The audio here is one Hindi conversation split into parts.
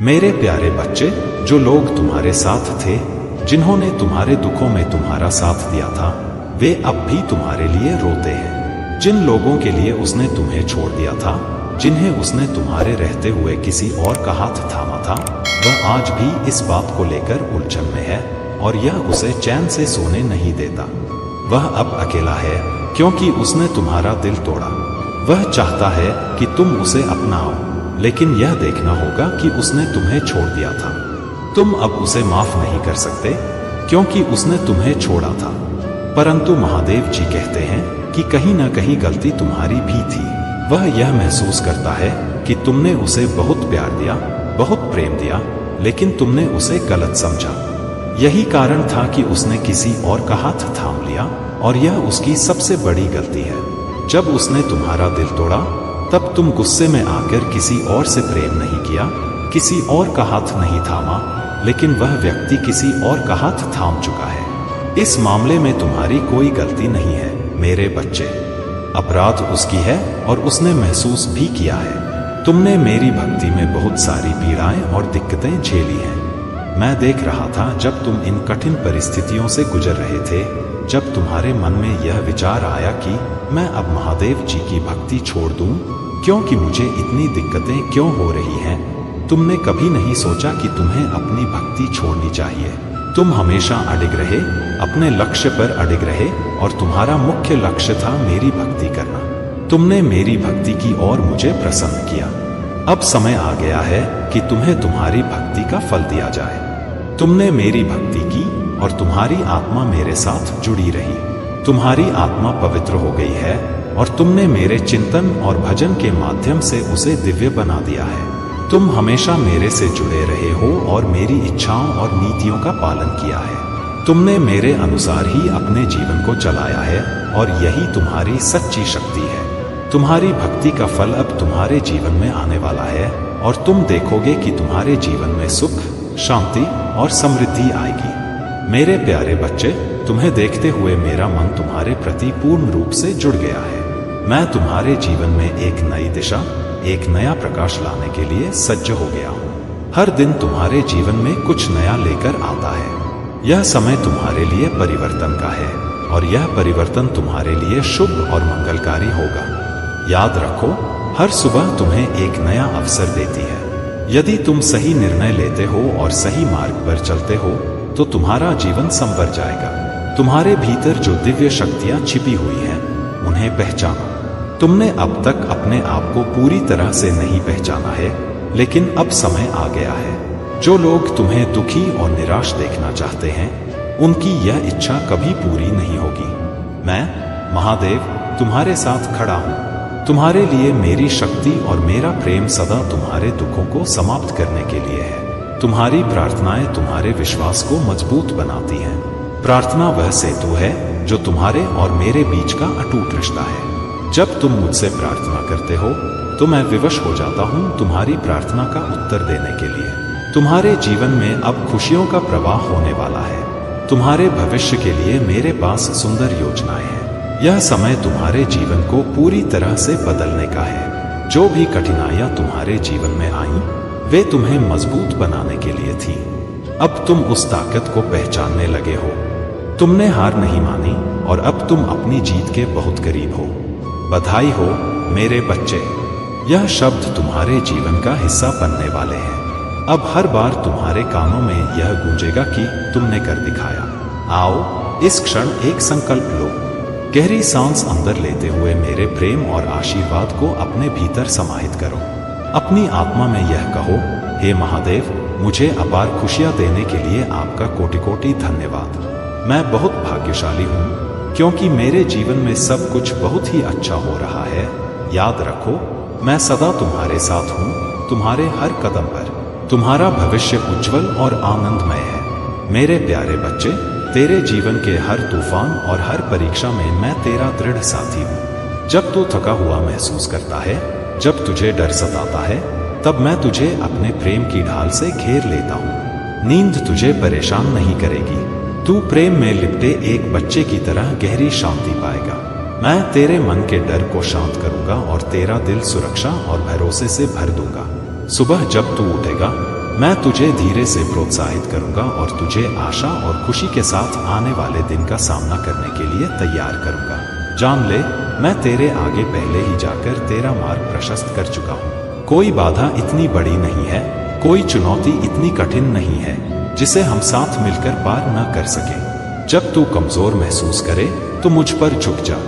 मेरे प्यारे बच्चे, जो लोग तुम्हारे साथ थे, जिन्होंने तुम्हारे दुखों में तुम्हारा साथ दिया था, वे अब भी तुम्हारे लिए रोते हैं। जिन लोगों के लिए उसने तुम्हें छोड़ दिया था, जिन्हें उसने तुम्हारे रहते हुए किसी और का हाथ थामा था, वह आज भी इस बात को लेकर उलझन में है और यह उसे चैन से सोने नहीं देता। वह अब अकेला है क्योंकि उसने तुम्हारा दिल तोड़ा। वह चाहता है कि तुम उसे अपनाओ, लेकिन यह देखना होगा कि उसने तुम्हें छोड़ दिया था। तुम अब उसे माफ नहीं कर सकते क्योंकि उसने तुम्हें छोड़ा था। परंतु महादेव जी कहते हैं कि कहीं ना कहीं गलती तुम्हारी भी थी। वह यह महसूस करता है कि तुमने उसे बहुत प्यार दिया, बहुत प्रेम दिया, लेकिन तुमने उसे गलत समझा। यही कारण था कि उसने किसी और का हाथ थाम लिया और यह उसकी सबसे बड़ी गलती है। जब उसने तुम्हारा दिल तोड़ा, तब तुम गुस्से में आकर किसी और से प्रेम नहीं किया, किसी और का हाथ नहीं थामा, लेकिन वह व्यक्ति किसी और का हाथ थाम चुका है। इस मामले में तुम्हारी कोई गलती नहीं है मेरे बच्चे। अपराध उसकी है और उसने महसूस भी किया है। तुमने मेरी भक्ति में बहुत सारी पीड़ाएं और दिक्कतें झेली हैं। मैं देख रहा था जब तुम इन कठिन परिस्थितियों से गुजर रहे थे, जब तुम्हारे मन में यह विचार आया कि मैं अब महादेव जी की भक्ति छोड़ दूं, क्योंकि मुझे इतनी दिक्कतें क्यों हो रही हैं। तुमने कभी नहीं सोचा कि तुम्हें अपनी भक्ति छोड़नी चाहिए। तुम हमेशा अडिग रहे, अपने लक्ष्य पर अडिग रहे और तुम्हारा मुख्य लक्ष्य था मेरी भक्ति करना। तुमने मेरी भक्ति की और मुझे प्रसन्न किया। अब समय आ गया है कि तुम्हें तुम्हारी भक्ति का फल दिया जाए। तुमने मेरी भक्ति की और तुम्हारी आत्मा मेरे साथ जुड़ी रही। तुम्हारी आत्मा पवित्र हो गई है और तुमने मेरे चिंतन और भजन के माध्यम से उसे दिव्य बना दिया है। तुम हमेशा मेरे से जुड़े रहे हो और मेरी इच्छाओं और नीतियों का पालन किया है। तुमने मेरे अनुसार ही अपने जीवन को चलाया है और यही तुम्हारी सच्ची शक्ति है। तुम्हारी भक्ति का फल अब तुम्हारे जीवन में आने वाला है और तुम देखोगे कि तुम्हारे जीवन में सुख, शांति और समृद्धि आएगी। मेरे प्यारे बच्चे, तुम्हें देखते हुए मेरा मन तुम्हारे प्रति पूर्ण रूप से जुड़ गया है। मैं तुम्हारे जीवन में एक नई दिशा, एक नया प्रकाश लाने के लिए सज्ज हो गया हूँ। हर दिन तुम्हारे जीवन में कुछ नया लेकर आता है। यह समय तुम्हारे लिए परिवर्तन का है और यह परिवर्तन तुम्हारे लिए शुभ और मंगलकारी होगा। याद रखो, हर सुबह तुम्हें एक नया अवसर देती है। यदि तुम सही निर्णय लेते हो और सही मार्ग पर चलते हो तो तुम्हारा जीवन संवर जाएगा। तुम्हारे भीतर जो दिव्य शक्तियां छिपी हुई हैं, उन्हें पहचानो। तुमने अब तक अपने आप को पूरी तरह से नहीं पहचाना है, लेकिन अब समय आ गया है। जो लोग तुम्हें दुखी और निराश देखना चाहते हैं, उनकी यह इच्छा कभी पूरी नहीं होगी। मैं महादेव तुम्हारे साथ खड़ा हूँ। तुम्हारे लिए मेरी शक्ति और मेरा प्रेम सदा तुम्हारे दुखों को समाप्त करने के लिए है। तुम्हारी प्रार्थनाएं तुम्हारे विश्वास को मजबूत बनाती हैं। प्रार्थना वह सेतु है जो तुम्हारे और मेरे बीच का अटूट रिश्ता है। जब तुम मुझसे प्रार्थना करते हो तो मैं विवश हो जाता हूँ तुम्हारी प्रार्थना का उत्तर देने के लिए। तुम्हारे जीवन में अब खुशियों का प्रवाह होने वाला है। तुम्हारे भविष्य के लिए मेरे पास सुंदर योजनाएं हैं। यह समय तुम्हारे जीवन को पूरी तरह से बदलने का है। जो भी कठिनाइयां तुम्हारे जीवन में आईं, वे तुम्हें मजबूत बनाने के लिए थी। अब तुम उस ताकत को पहचानने लगे हो। तुमने हार नहीं मानी और अब तुम अपनी जीत के बहुत करीब हो। बधाई हो मेरे बच्चे। यह शब्द तुम्हारे जीवन का हिस्सा बनने वाले हैं। अब हर बार तुम्हारे कानों में यह गूंजेगा कि तुमने कर दिखाया। आओ इस क्षण एक संकल्प लो। गहरी सांस अंदर लेते हुए मेरे प्रेम और आशीर्वाद को अपने भीतर समाहित करो। अपनी आत्मा में यह कहो, हे महादेव, मुझे अपार खुशियां देने के लिए आपका कोटि कोटि धन्यवाद। मैं बहुत भाग्यशाली हूँ क्योंकि मेरे जीवन में सब कुछ बहुत ही अच्छा हो रहा है। याद रखो, मैं सदा तुम्हारे साथ हूँ, तुम्हारे हर कदम पर। तुम्हारा भविष्य उज्जवल और आनंदमय है। मेरे प्यारे बच्चे, तेरे जीवन के हर तूफान और हर परीक्षा में मैं तेरा दृढ़ साथी हूँ। जब तू थका हुआ महसूस करता है, जब तुझे डर सताता है, तब मैं तुझे अपने प्रेम की ढाल से घेर लेता हूँ। नींद तुझे परेशान नहीं करेगी। तू प्रेम में लिपटे एक बच्चे की तरह गहरी शांति पाएगा। मैं तेरे मन के डर को शांत करूंगा और तेरा दिल सुरक्षा और भरोसे से भर दूंगा। सुबह जब तू उठेगा, मैं तुझे धीरे से प्रोत्साहित करूंगा और तुझे आशा और खुशी के साथ आने वाले दिन का सामना करने के लिए तैयार करूंगा। जान ले, मैं तेरे आगे पहले ही जाकर तेरा मार्ग प्रशस्त कर चुका हूँ। कोई बाधा इतनी बड़ी नहीं है, कोई चुनौती इतनी कठिन नहीं है जिसे हम साथ मिलकर पार न कर सके। जब तू कमजोर महसूस करे तो मुझ पर झुक जा।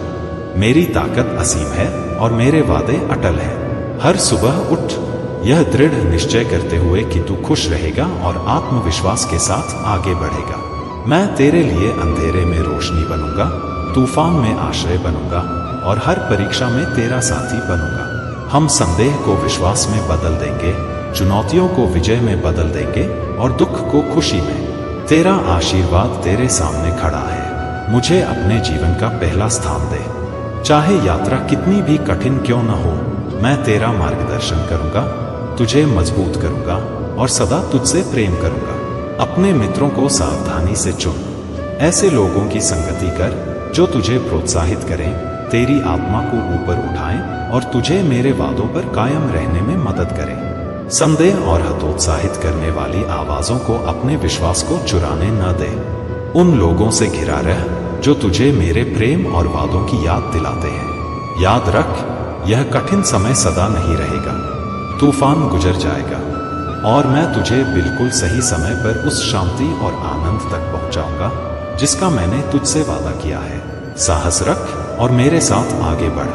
मेरी ताकत असीम है और मेरे वादे अटल हैं। हर सुबह उठ, यह दृढ़ निश्चय करते हुए कि तू खुश रहेगा और आत्मविश्वास के साथ आगे बढ़ेगा। मैं तेरे लिए अंधेरे में रोशनी बनूंगा, तूफान में आश्रय बनूंगा और हर परीक्षा में तेरा साथी बनूंगा। हम संदेह को विश्वास में बदल देंगे, चुनौतियों को विजय में बदल देंगे और दुख को खुशी में। तेरा आशीर्वाद तेरे सामने खड़ा है। मुझे अपने जीवन का पहला स्थान दे। चाहे यात्रा कितनी भी कठिन क्यों न हो, मैं तेरा मार्गदर्शन करूंगा, तुझे मजबूत करूंगा और सदा तुझसे प्रेम करूंगा। अपने मित्रों को सावधानी से चुन। ऐसे लोगों की संगति कर जो तुझे प्रोत्साहित करें, तेरी आत्मा को ऊपर उठाएं और तुझे मेरे वादों पर कायम रहने में मदद करें। संदेह और हतोत्साहित करने वाली आवाजों को अपने विश्वास को चुराने न दे। उन लोगों से घिरा रह जो तुझे मेरे प्रेम और वादों की याद दिलाते हैं। याद रख, यह कठिन समय सदा नहीं रहेगा। तूफान गुजर जाएगा और मैं तुझे बिल्कुल सही समय पर उस शांति और आनंद तक पहुंचाऊंगा जिसका मैंने तुझसे वादा किया है। साहस रख और मेरे साथ आगे बढ़।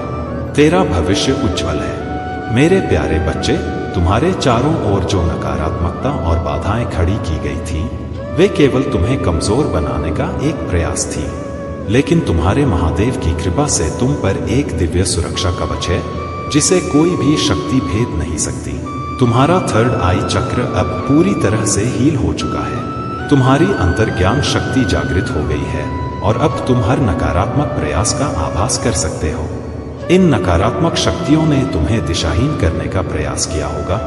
तेरा भविष्य उज्जवल है। मेरे प्यारे बच्चे, तुम्हारे चारों ओर जो नकारात्मकता और बाधाएं खड़ी की गई थी, वे केवल तुम्हें कमजोर बनाने का एक प्रयास थी। लेकिन तुम्हारे महादेव की कृपा से तुम पर एक दिव्य सुरक्षा कवच है जिसे कोई भी शक्ति भेद नहीं सकती। तुम्हारा थर्ड आई चक्र अब पूरी तरह से हील हो चुका है। तुम्हारी अंतर्ज्ञान शक्ति जागृत हो गई है और अब तुम हर नकारात्मक प्रयास का आभास कर सकते हो। इन नकारात्मक शक्तियों ने तुम्हें दिशाहीन करने का प्रयास किया होगा,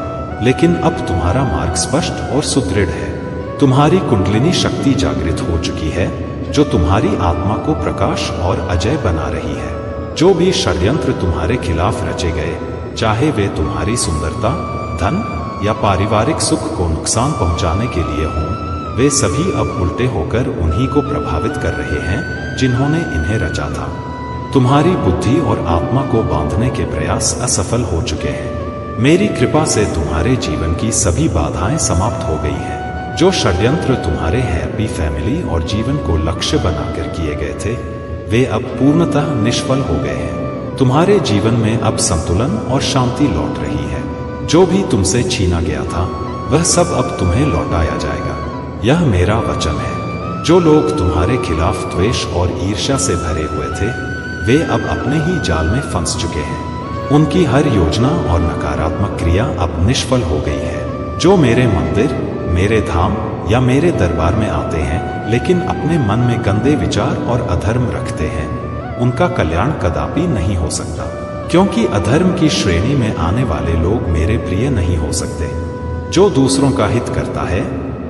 लेकिन अब तुम्हारा मार्ग स्पष्ट और सुदृढ़ है। तुम्हारी कुंडलिनी शक्ति जागृत हो चुकी है जो तुम्हारी आत्मा को प्रकाश और अजय बना रही है। जो भी षड्यंत्र तुम्हारे खिलाफ रचे गए, चाहे वे तुम्हारी सुंदरता, धन या पारिवारिक सुख को नुकसान पहुंचाने के लिए हों, वे सभी अब उल्टे होकर उन्हीं को प्रभावित कर रहे हैं जिन्होंने इन्हें रचा था। तुम्हारी बुद्धि और आत्मा को बांधने के प्रयास असफल हो चुके हैं। मेरी कृपा से तुम्हारे जीवन की सभी बाधाएं समाप्त हो गई हैं। जो षड्यंत्र तुम्हारे हैप्पी फैमिली और जीवन को लक्ष्य बनाकर किए गए थे, वे अब पूर्णतः निष्फल हो गए हैं। तुम्हारे जीवन में अब संतुलन और शांति लौट रही है। जो भी तुमसे छीना गया था, वह सब अब तुम्हें लौटाया जाएगा। यह मेरा वचन है। जो लोग तुम्हारे खिलाफ द्वेष और ईर्ष्या से भरे हुए थे, वे अब अपने ही जाल में फंस चुके हैं। उनकी हर योजना और नकारात्मक क्रिया अब निष्फल हो गई है। जो मेरे मंदिर, मेरे धाम या मेरे दरबार में आते हैं लेकिन अपने मन में गंदे विचार और अधर्म रखते हैं, उनका कल्याण कदापि नहीं हो सकता, क्योंकि अधर्म की श्रेणी में आने वाले लोग मेरे प्रिय नहीं हो सकते। जो दूसरों का हित करता है,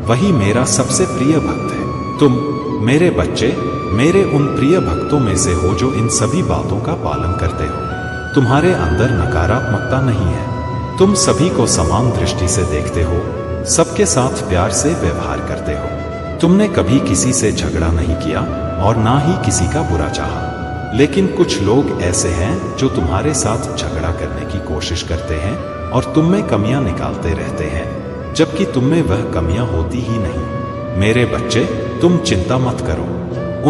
वही मेरा सबसे प्रिय भक्त है। तुम मेरे बच्चे मेरे उन प्रिय भक्तों में से हो जो इन सभी बातों का पालन करते हो। तुम्हारे अंदर नकारात्मकता नहीं है। तुम सभी को समान दृष्टि से देखते हो, सबके साथ प्यार से व्यवहार करते हो। तुमने कभी किसी से झगड़ा नहीं किया और ना ही किसी का बुरा चाहा। लेकिन कुछ लोग ऐसे हैं जो तुम्हारे साथ झगड़ा करने की कोशिश करते हैं और तुम में कमियां निकालते रहते हैं, जबकि तुम में वह कमियां होती ही नहीं। मेरे बच्चे, तुम चिंता मत करो।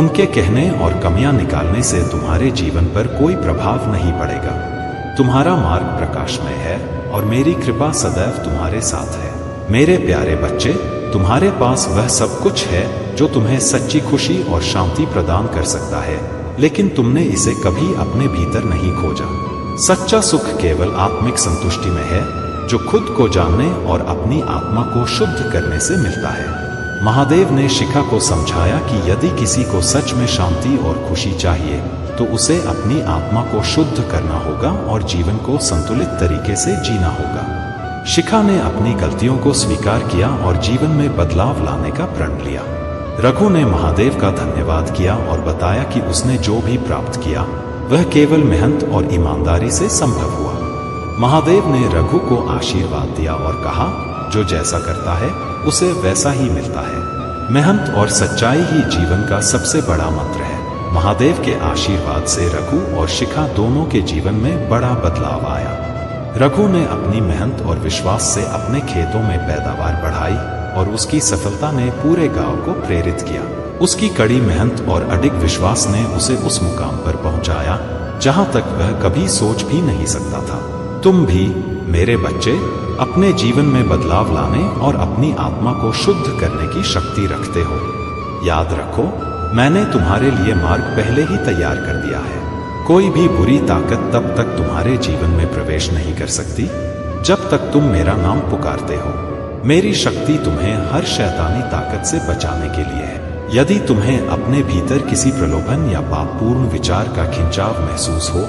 उनके कहने और कमियां निकालने से तुम्हारे जीवन पर कोई प्रभाव नहीं पड़ेगा। तुम्हारा मार्ग प्रकाशमय है और मेरी कृपा सदैव तुम्हारे साथ है। मेरे प्यारे बच्चे, तुम्हारे पास वह सब कुछ है जो तुम्हें सच्ची खुशी और शांति प्रदान कर सकता है, लेकिन तुमने इसे कभी अपने भीतर नहीं खोजा। सच्चा सुख केवल आत्मिक संतुष्टि में है, जो खुद को जानने और अपनी आत्मा को शुद्ध करने से मिलता है। महादेव ने शिखा को समझाया कि यदि किसी को सच में शांति और खुशी चाहिए तो उसे अपनी आत्मा को शुद्ध करना होगा और जीवन को संतुलित तरीके से जीना होगा। शिखा ने अपनी गलतियों को स्वीकार किया और जीवन में बदलाव लाने का प्रण लिया। रघु ने महादेव का धन्यवाद किया और बताया कि उसने जो भी प्राप्त किया वह केवल मेहनत और ईमानदारी से संभव हुआ। महादेव ने रघु को आशीर्वाद दिया और कहा, जो जैसा करता है उसे वैसा ही मिलता है। मेहनत और सच्चाई ही जीवन का सबसे बड़ा मंत्र है। महादेव के आशीर्वाद से रघु और शिखा दोनों के जीवन में बड़ा बदलाव आया। रघु ने अपनी मेहनत और विश्वास से अपने खेतों में पैदावार बढ़ाई और उसकी सफलता ने पूरे गांव को प्रेरित किया। उसकी कड़ी मेहनत और अडिग विश्वास ने उसे उस मुकाम पर पहुंचाया जहां तक वह कभी सोच भी नहीं सकता था। तुम भी मेरे बच्चे अपने जीवन में बदलाव लाने और अपनी आत्मा को शुद्ध करने की शक्ति रखते हो। याद रखो, मैंने तुम्हारे लिए मार्ग पहले ही तैयार कर दिया है। कोई भी बुरी ताकत तब तक तुम्हारे जीवन में प्रवेश नहीं कर सकती जब तक तुम मेरा नाम पुकारते हो। मेरी शक्ति तुम्हें हर शैतानी ताकत से बचाने के लिए है। यदि तुम्हें अपने भीतर किसी प्रलोभन या पापपूर्ण विचार का खिंचाव महसूस हो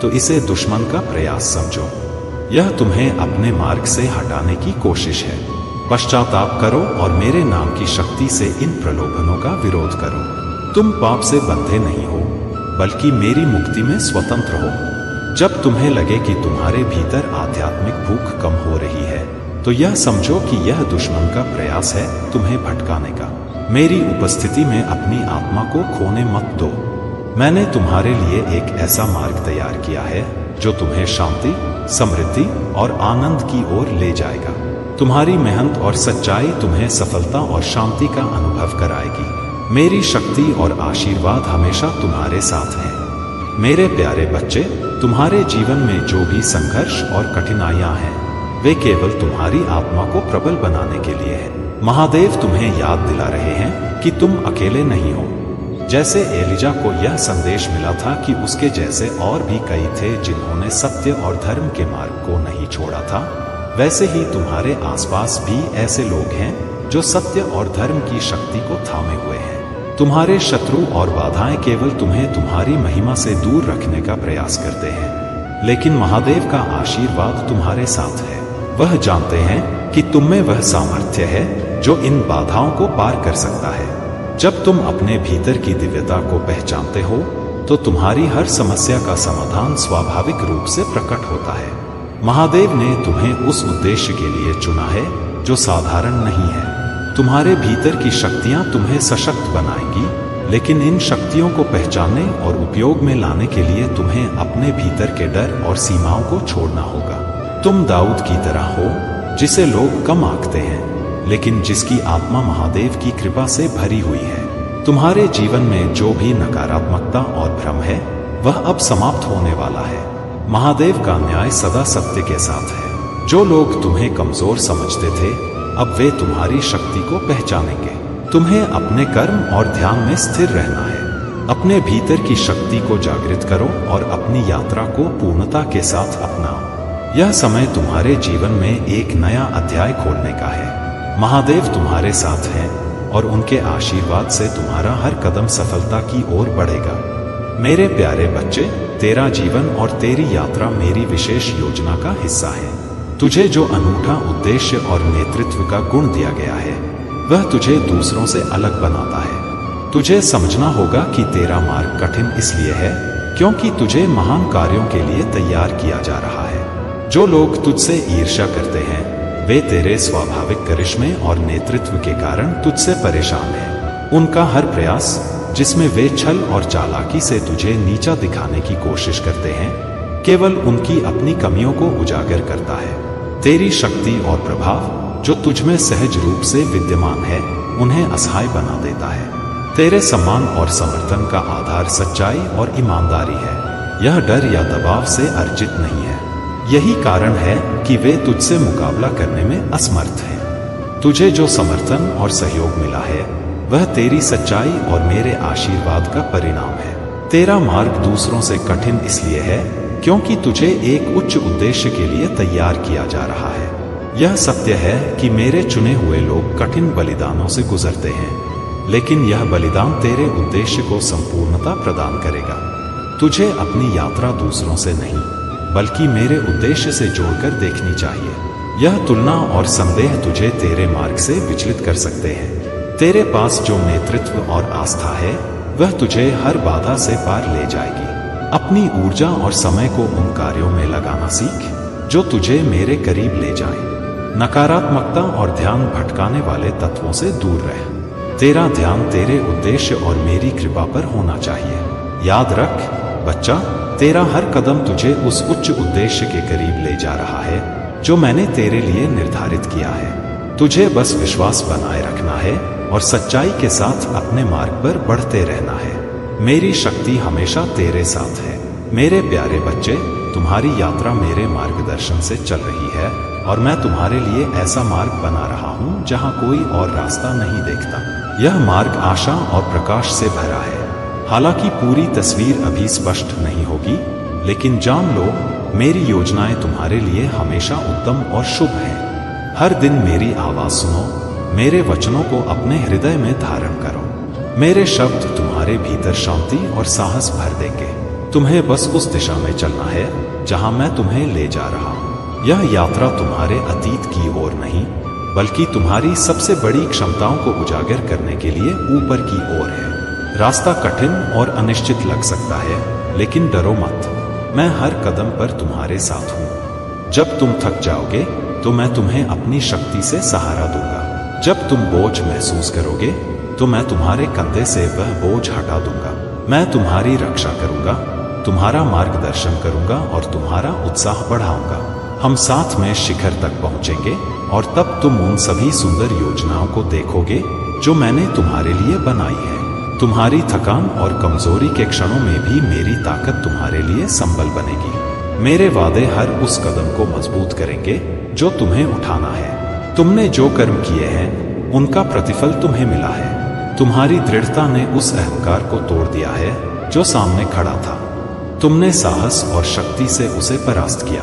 तो इसे दुश्मन का प्रयास समझो। यह तुम्हें अपने मार्ग से हटाने की कोशिश है। पश्चाताप करो और मेरे नाम की शक्ति से इन प्रलोभनों का विरोध करो। तुम पाप से बंधे नहीं हो बल्कि मेरी मुक्ति में स्वतंत्र हो। जब तुम्हें लगे कि तुम्हारे भीतर आध्यात्मिक भूख कम हो रही है तो यह समझो कि यह दुश्मन का प्रयास है तुम्हें भटकाने का। मेरी उपस्थिति में अपनी आत्मा को खोने मत दो। मैंने तुम्हारे लिए एक ऐसा मार्ग तैयार किया है जो तुम्हें शांति, समृद्धि और आनंद की ओर ले जाएगा। तुम्हारी मेहनत और सच्चाई तुम्हें सफलता और शांति का अनुभव कराएगी। मेरी शक्ति और आशीर्वाद हमेशा तुम्हारे साथ हैं। मेरे प्यारे बच्चे, तुम्हारे जीवन में जो भी संघर्ष और कठिनाइयां हैं वे केवल तुम्हारी आत्मा को प्रबल बनाने के लिए हैं। महादेव तुम्हें याद दिला रहे हैं कि तुम अकेले नहीं हो। जैसे एलिजा को यह संदेश मिला था कि उसके जैसे और भी कई थे जिन्होंने सत्य और धर्म के मार्ग को नहीं छोड़ा था, वैसे ही तुम्हारे आसपास भी ऐसे लोग हैं जो सत्य और धर्म की शक्ति को थामे हुए हैं। तुम्हारे शत्रु और बाधाएं केवल तुम्हें तुम्हारी महिमा से दूर रखने का प्रयास करते हैं, लेकिन महादेव का आशीर्वाद तुम्हारे साथ है। वह जानते हैं कि तुम में वह सामर्थ्य है जो इन बाधाओं को पार कर सकता है। जब तुम अपने भीतर की दिव्यता को पहचानते हो तो तुम्हारी हर समस्या का समाधान स्वाभाविक रूप से प्रकट होता है। महादेव ने तुम्हें उस उद्देश्य के लिए चुना है जो साधारण नहीं है। तुम्हारे भीतर की शक्तियां तुम्हें सशक्त बनाएंगी, लेकिन इन शक्तियों को पहचानने और उपयोग में लाने के लिए तुम्हें अपने भीतर के डर और सीमाओं को छोड़ना होगा। तुम दाऊद की तरह हो जिसे लोग कम आंकते हैं, लेकिन जिसकी आत्मा महादेव की कृपा से भरी हुई है। तुम्हारे जीवन में जो भी नकारात्मकता और भ्रम है वह अब समाप्त होने वाला है। महादेव का न्याय सदा सत्य के साथ है। जो लोग तुम्हें कमजोर समझते थे अब वे तुम्हारी शक्ति को पहचानेंगे। तुम्हें अपने कर्म और ध्यान में स्थिर रहना है। अपने भीतर की शक्ति को जागृत करो और अपनी यात्रा को पूर्णता के साथ अपनाओ। यह समय तुम्हारे जीवन में एक नया अध्याय खोलने का है। महादेव तुम्हारे साथ हैं और उनके आशीर्वाद से तुम्हारा हर कदम सफलता की ओर बढ़ेगा। मेरे प्यारे बच्चे, तेरा जीवन और तेरी यात्रा मेरी विशेष योजना का हिस्सा है। तुझे जो अनूठा उद्देश्य और नेतृत्व का गुण दिया गया है वह तुझे दूसरों से अलग बनाता है। तुझे समझना होगा कि तेरा मार्ग कठिन इसलिए है क्योंकि तुझे महान कार्यों के लिए तैयार किया जा रहा है। जो लोग तुझसे ईर्ष्या करते हैं वे तेरे स्वाभाविक करिश्मे और नेतृत्व के कारण तुझसे परेशान हैं। उनका हर प्रयास जिसमें वे छल और चालाकी से तुझे नीचा दिखाने की कोशिश करते हैं केवल उनकी अपनी कमियों को उजागर करता है। तेरी शक्ति और प्रभाव जो तुझमें सहज रूप से विद्यमान है उन्हें असहाय बना देता है। तेरे सम्मान और समर्थन का आधार सच्चाई और ईमानदारी है। यह डर या दबाव से अर्जित नहीं है। यही कारण है कि वे तुझसे मुकाबला करने में असमर्थ हैं। तुझे जो समर्थन और सहयोग मिला है वह तेरी सच्चाई और मेरे आशीर्वाद का परिणाम है। तेरा मार्ग दूसरों से कठिन इसलिए है क्योंकि तुझे एक उच्च उद्देश्य के लिए तैयार किया जा रहा है। यह सत्य है कि मेरे चुने हुए लोग कठिन बलिदानों से गुजरते हैं, लेकिन यह बलिदान तेरे उद्देश्य को संपूर्णता प्रदान करेगा। तुझे अपनी यात्रा दूसरों से नहीं बल्कि मेरे उद्देश्य से जोड़कर देखनी चाहिए। यह तुलना और संदेह तुझे तेरे मार्ग से विचलित कर सकते हैं। तेरे पास जो नेतृत्व और आस्था है वह तुझे हर बाधा से पार ले जाएगी। अपनी ऊर्जा और समय को उन कार्यों में लगाना सीख जो तुझे मेरे करीब ले जाएं। नकारात्मकता और ध्यान भटकाने वाले तत्वों से दूर रह। तेरा ध्यान तेरे उद्देश्य और मेरी कृपा पर होना चाहिए। याद रख बच्चा, तेरा हर कदम तुझे उस उच्च उद्देश्य के करीब ले जा रहा है जो मैंने तेरे लिए निर्धारित किया है। तुझे बस विश्वास बनाए रखना है और सच्चाई के साथ अपने मार्ग पर बढ़ते रहना है। मेरी शक्ति हमेशा तेरे साथ है। मेरे प्यारे बच्चे, तुम्हारी यात्रा मेरे मार्गदर्शन से चल रही है और मैं तुम्हारे लिए ऐसा मार्ग बना रहा हूँ जहाँ कोई और रास्ता नहीं देखता। यह मार्ग आशा और प्रकाश से भरा है। हालांकि पूरी तस्वीर अभी स्पष्ट नहीं होगी, लेकिन जान लो मेरी योजनाएं तुम्हारे लिए हमेशा उत्तम और शुभ हैं। हर दिन मेरी आवाज सुनो, मेरे वचनों को अपने हृदय में धारण करो। मेरे शब्द तुम्हारे भीतर शांति और साहस भर देंगे। तुम्हें बस उस दिशा में चलना है जहां मैं तुम्हें ले जा रहा हूं। यह यात्रा तुम्हारे अतीत की ओर नहीं, बल्कि तुम्हारी सबसे बड़ी क्षमताओं को उजागर करने के लिए ऊपर की ओर है। रास्ता कठिन और अनिश्चित लग सकता है, लेकिन डरो मत, मैं हर कदम पर तुम्हारे साथ हूं। जब तुम थक जाओगे तो मैं तुम्हें अपनी शक्ति से सहारा दूंगा। जब तुम बोझ महसूस करोगे तो मैं तुम्हारे कंधे से वह बोझ हटा दूंगा। मैं तुम्हारी रक्षा करूंगा, तुम्हारा मार्गदर्शन करूंगा और तुम्हारा उत्साह बढ़ाऊंगा। हम साथ में शिखर तक पहुंचेंगे और तब तुम उन सभी सुंदर योजनाओं को देखोगे जो मैंने तुम्हारे लिए बनाई है। तुम्हारी थकान और कमजोरी के क्षणों में भी मेरी ताकत तुम्हारे लिए संबल बनेगी। मेरे वादे हर उस कदम को मजबूत करेंगे जो तुम्हें उठाना है। तुमने जो कर्म किए हैं उनका प्रतिफल तुम्हें मिला है। तुम्हारी दृढ़ता ने उस अहंकार को तोड़ दिया है जो सामने खड़ा था। तुमने साहस और शक्ति से उसे परास्त किया।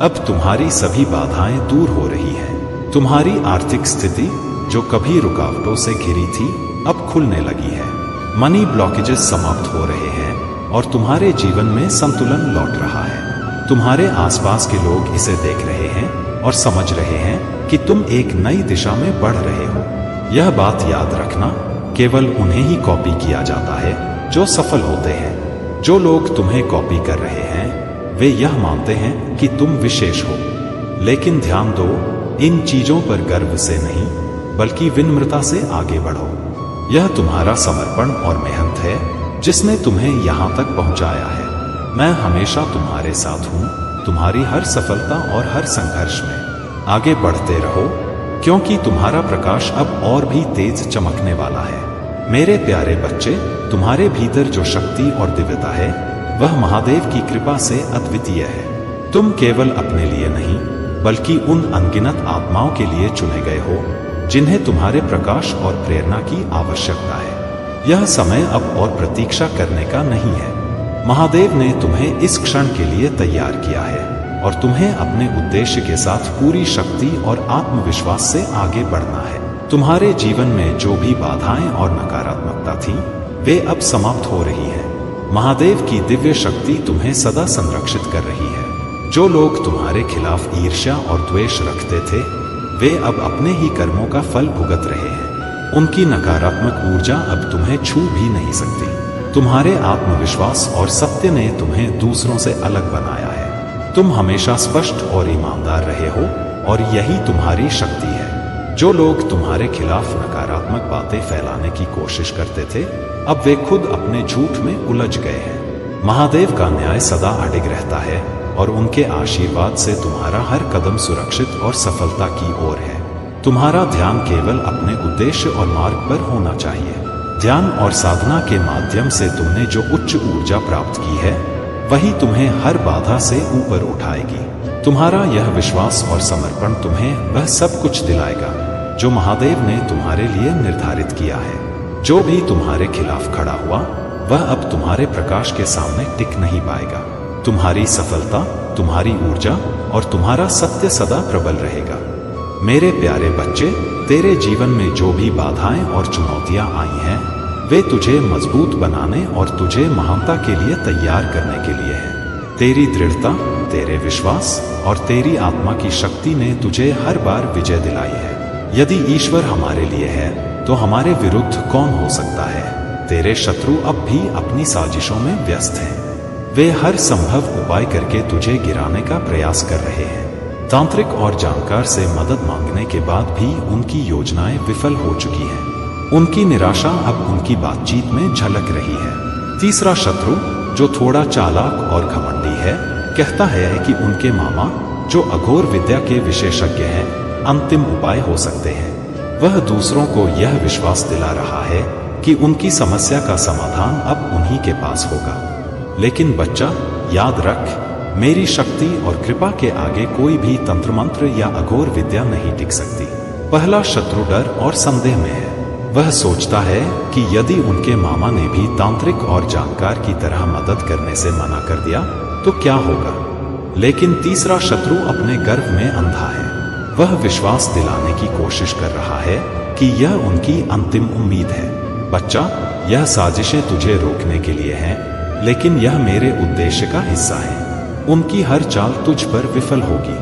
अब तुम्हारी सभी बाधाएं दूर हो रही हैं। तुम्हारी आर्थिक स्थिति जो कभी रुकावटों से घिरी थी अब खुलने लगी है। मनी ब्लॉकेजेस समाप्त हो रहे हैं और तुम्हारे जीवन में संतुलन लौट रहा है। तुम्हारे आसपास के लोग इसे देख रहे हैं और समझ रहे हैं कि तुम एक नई दिशा में बढ़ रहे हो। यह बात याद रखना, केवल उन्हें ही कॉपी किया जाता है जो सफल होते हैं। जो लोग तुम्हें कॉपी कर रहे हैं वे यह मानते हैं कि तुम विशेष हो। लेकिन ध्यान दो, इन चीजों पर गर्व से नहीं बल्कि विनम्रता से आगे बढ़ो। यह तुम्हारा समर्पण और मेहनत है जिसने तुम्हें यहां तक पहुंचाया है। मैं हमेशा तुम्हारे साथ हूं, तुम्हारी हर सफलता और हर संघर्ष में। आगे बढ़ते रहो, क्योंकि तुम्हारा प्रकाश अब और भी तेज चमकने वाला है। मेरे प्यारे बच्चे, तुम्हारे भीतर जो शक्ति और दिव्यता है वह महादेव की कृपा से अद्वितीय है। तुम केवल अपने लिए नहीं बल्कि उन अनगिनत आत्माओं के लिए चुने गए हो जिन्हें तुम्हारे प्रकाश और प्रेरणा की आवश्यकता है। यह समय अब और प्रतीक्षा करने का नहीं है। महादेव ने तुम्हें इस क्षण के लिए तैयार किया है और तुम्हें अपने उद्देश्य के साथ पूरी शक्ति और आत्मविश्वास से आगे बढ़ना है। तुम्हारे जीवन में जो भी बाधाएं और नकारात्मकता थी वे अब समाप्त हो रही है। महादेव की दिव्य शक्ति तुम्हें सदा संरक्षित कर रही है। जो लोग तुम्हारे खिलाफ ईर्ष्या और द्वेष रखते थे वे अब अपने ही कर्मों का फल भुगत रहे हैं। उनकी नकारात्मक ऊर्जा अब तुम्हें छू भी नहीं सकती। तुम्हारे आत्मविश्वास और सत्य ने तुम्हें दूसरों से अलग बनाया है। तुम हमेशा स्पष्ट और ईमानदार रहे हो और यही तुम्हारी शक्ति है। जो लोग तुम्हारे खिलाफ नकारात्मक बातें फैलाने की कोशिश करते थे अब वे खुद अपने झूठ में उलझ गए हैं। महादेव का न्याय सदा अडिग रहता है और उनके आशीर्वाद से तुम्हारा हर कदम सुरक्षित और सफलता की ओर है। तुम्हारा ध्यान केवल अपने उद्देश्य और मार्ग पर होना चाहिए। ध्यान और साधना के माध्यम से तुमने जो उच्च ऊर्जा प्राप्त की है वही तुम्हें हर बाधा से ऊपर उठाएगी। तुम्हारा यह विश्वास और समर्पण तुम्हें वह सब कुछ दिलाएगा जो महादेव ने तुम्हारे लिए निर्धारित किया है। जो भी तुम्हारे खिलाफ खड़ा हुआ वह अब तुम्हारे प्रकाश के सामने टिक नहीं पाएगा। तुम्हारी सफलता, तुम्हारी ऊर्जा और तुम्हारा सत्य सदा प्रबल रहेगा। मेरे प्यारे बच्चे, तेरे जीवन में जो भी बाधाएं और चुनौतियां आई हैं वे तुझे मजबूत बनाने और तुझे महानता के लिए तैयार करने के लिए है। तेरी दृढ़ता, तेरे विश्वास और तेरी आत्मा की शक्ति ने तुझे हर बार विजय दिलाई है। यदि ईश्वर हमारे लिए है तो हमारे विरुद्ध कौन हो सकता है। तेरे शत्रु अब भी अपनी साजिशों में व्यस्त हैं। वे हर संभव उपाय करके तुझे गिराने का प्रयास कर रहे हैं। तांत्रिक और जानकार से मदद मांगने के बाद भी उनकी योजनाएं विफल हो चुकी हैं। उनकी निराशा अब उनकी बातचीत में झलक रही है। तीसरा शत्रु, जो थोड़ा चालाक और घमंडी है, कहता है कि उनके मामा, जो अघोर विद्या के विशेषज्ञ हैं, अंतिम उपाय हो सकते हैं। वह दूसरों को यह विश्वास दिला रहा है कि उनकी समस्या का समाधान अब उन्हीं के पास होगा। लेकिन बच्चा, याद रख, मेरी शक्ति और कृपा के आगे कोई भी तंत्र मंत्र या अघोर विद्या नहीं टिक सकती। पहला शत्रु डर और संदेह में है। वह सोचता है कि यदि उनके मामा ने भी तांत्रिक और जानकार की तरह मदद करने से मना कर दिया तो क्या होगा। लेकिन तीसरा शत्रु अपने गर्व में अंधा है। वह विश्वास दिलाने की कोशिश कर रहा है कि यह उनकी अंतिम उम्मीद है। बच्चा, यह साजिशें तुझे रोकने के लिए हैं, लेकिन यह मेरे उद्देश्य का हिस्सा है। उनकी हर चाल तुझ पर विफल होगी।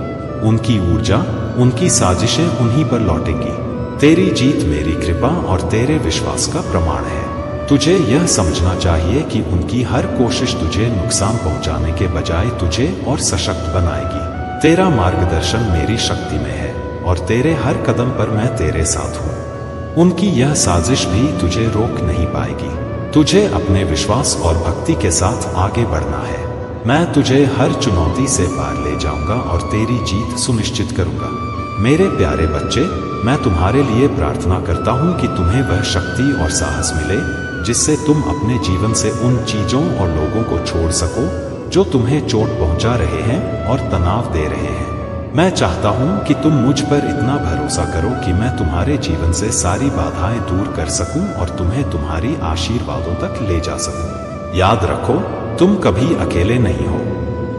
उनकी ऊर्जा, उनकी साजिशें उन्हीं पर लौटेंगी। तेरी जीत मेरी कृपा और तेरे विश्वास का प्रमाण है। तुझे यह समझना चाहिए कि उनकी हर कोशिश तुझे नुकसान पहुंचाने के बजाय तुझे और सशक्त बनाएगी। तेरा मार्गदर्शन मेरी शक्ति में है और तेरे हर कदम पर मैं तेरे साथ हूँ। उनकी यह साजिश भी तुझे रोक नहीं पाएगी। तुझे अपने विश्वास और भक्ति के साथ आगे बढ़ना है। मैं तुझे हर चुनौती से पार ले जाऊंगा और तेरी जीत सुनिश्चित करूंगा। मेरे प्यारे बच्चे, मैं तुम्हारे लिए प्रार्थना करता हूं कि तुम्हें वह शक्ति और साहस मिले जिससे तुम अपने जीवन से उन चीजों और लोगों को छोड़ सको जो तुम्हें चोट पहुंचा रहे हैं और तनाव दे रहे हैं। मैं चाहता हूं कि तुम मुझ पर इतना भरोसा करो कि मैं तुम्हारे जीवन से सारी बाधाएं दूर कर सकूं और तुम्हें तुम्हारी आशीर्वादों तक ले जा सकूं। याद रखो, तुम कभी अकेले नहीं हो।